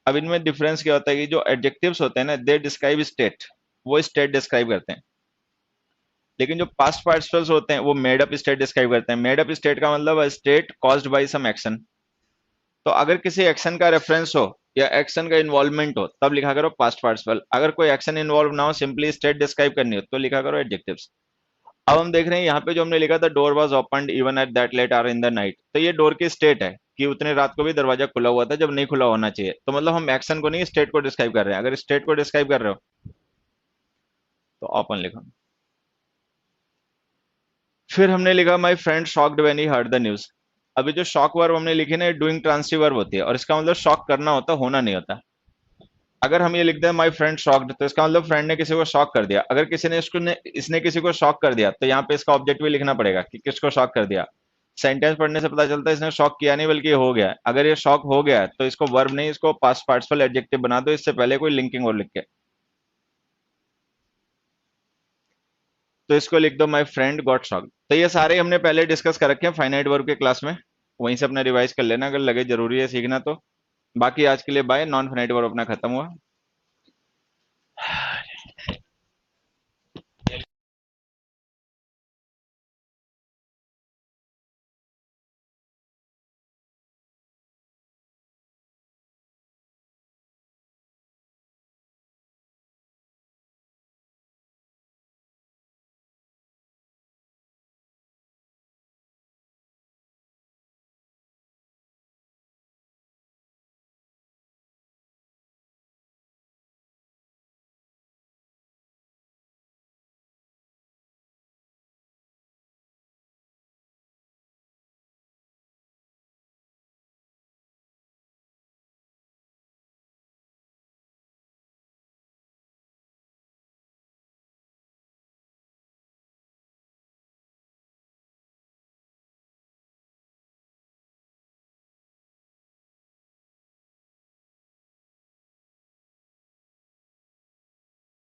अब इनमें डिफरेंस क्या होता है कि जो एडजेक्टिव्स होते हैं ना, दे डिस्क्राइब स्टेट, वो स्टेट डिस्क्राइब करते हैं, लेकिन जो पास्ट पार्टिसिपल्स होते हैं वो मेड अप स्टेट डिस्क्राइब करते हैं। मेड अप स्टेट का मतलब state caused by some action. तो अगर किसी एक्शन का रेफरेंस हो या एक्शन का इन्वॉल्वमेंट हो तब लिखा करो पास्ट पार्टिसिपल। अगर कोई एक्शन इन्वॉल्व ना हो, सिंपली स्टेट डिस्क्राइब करनी हो, तो लिखा करो एडजेक्टिव्स। अब हम देख रहे हैं यहाँ पे जो हमने लिखा था door was opened even at that late hour in the night, तो ये डोर की स्टेट है कि उतने रात को भी दरवाजा खुला हुआ था जब नहीं खुला होना चाहिए। तो मतलब हम एक्शन को नहीं स्टेट को डिस्क्राइब कर रहे हैं। अगर स्टेट को डिस्क्राइब कर रहे हो तो ओपन लिखो। फिर हमने लिखा my friend shocked when he heard the news. अभी जो शॉक वर्ब हमने लिखी ना, डूइंग ट्रांसिटिव वर्ब होती है, और इसका मतलब शॉक करना होता, होना नहीं होता। अगर हम ये लिखते हैं माई फ्रेंड शॉक्ड, तो इसका मतलब फ्रेंड ने किसी को शॉक कर दिया। अगर किसी ने इसने किसी को शॉक कर दिया तो यहाँ पे इसका ऑब्जेक्ट भी लिखना पड़ेगा कि किसको शॉक कर दिया। सेंटेंस पढ़ने से पता चलता है इसने शॉक किया नहीं बल्कि हो गया है। अगर ये शॉक हो गया है तो इसको वर्ब नहीं, इसको पास्ट पार्टिसिपल एडजेक्टिव बना दो, इससे पहले कोई लिंकिंग और लिख के। तो इसको लिख दो माई फ्रेंड गॉट शॉक्ड। तो ये सारे हमने पहले डिस्कस कर रखे हैं फाइनाइट वर्ब के क्लास में, वहीं से अपना रिवाइज कर लेना अगर लगे जरूरी है सीखना तो। बाकी आज के लिए बाय। नॉन फाइनाइट वर्ब अपना खत्म हुआ।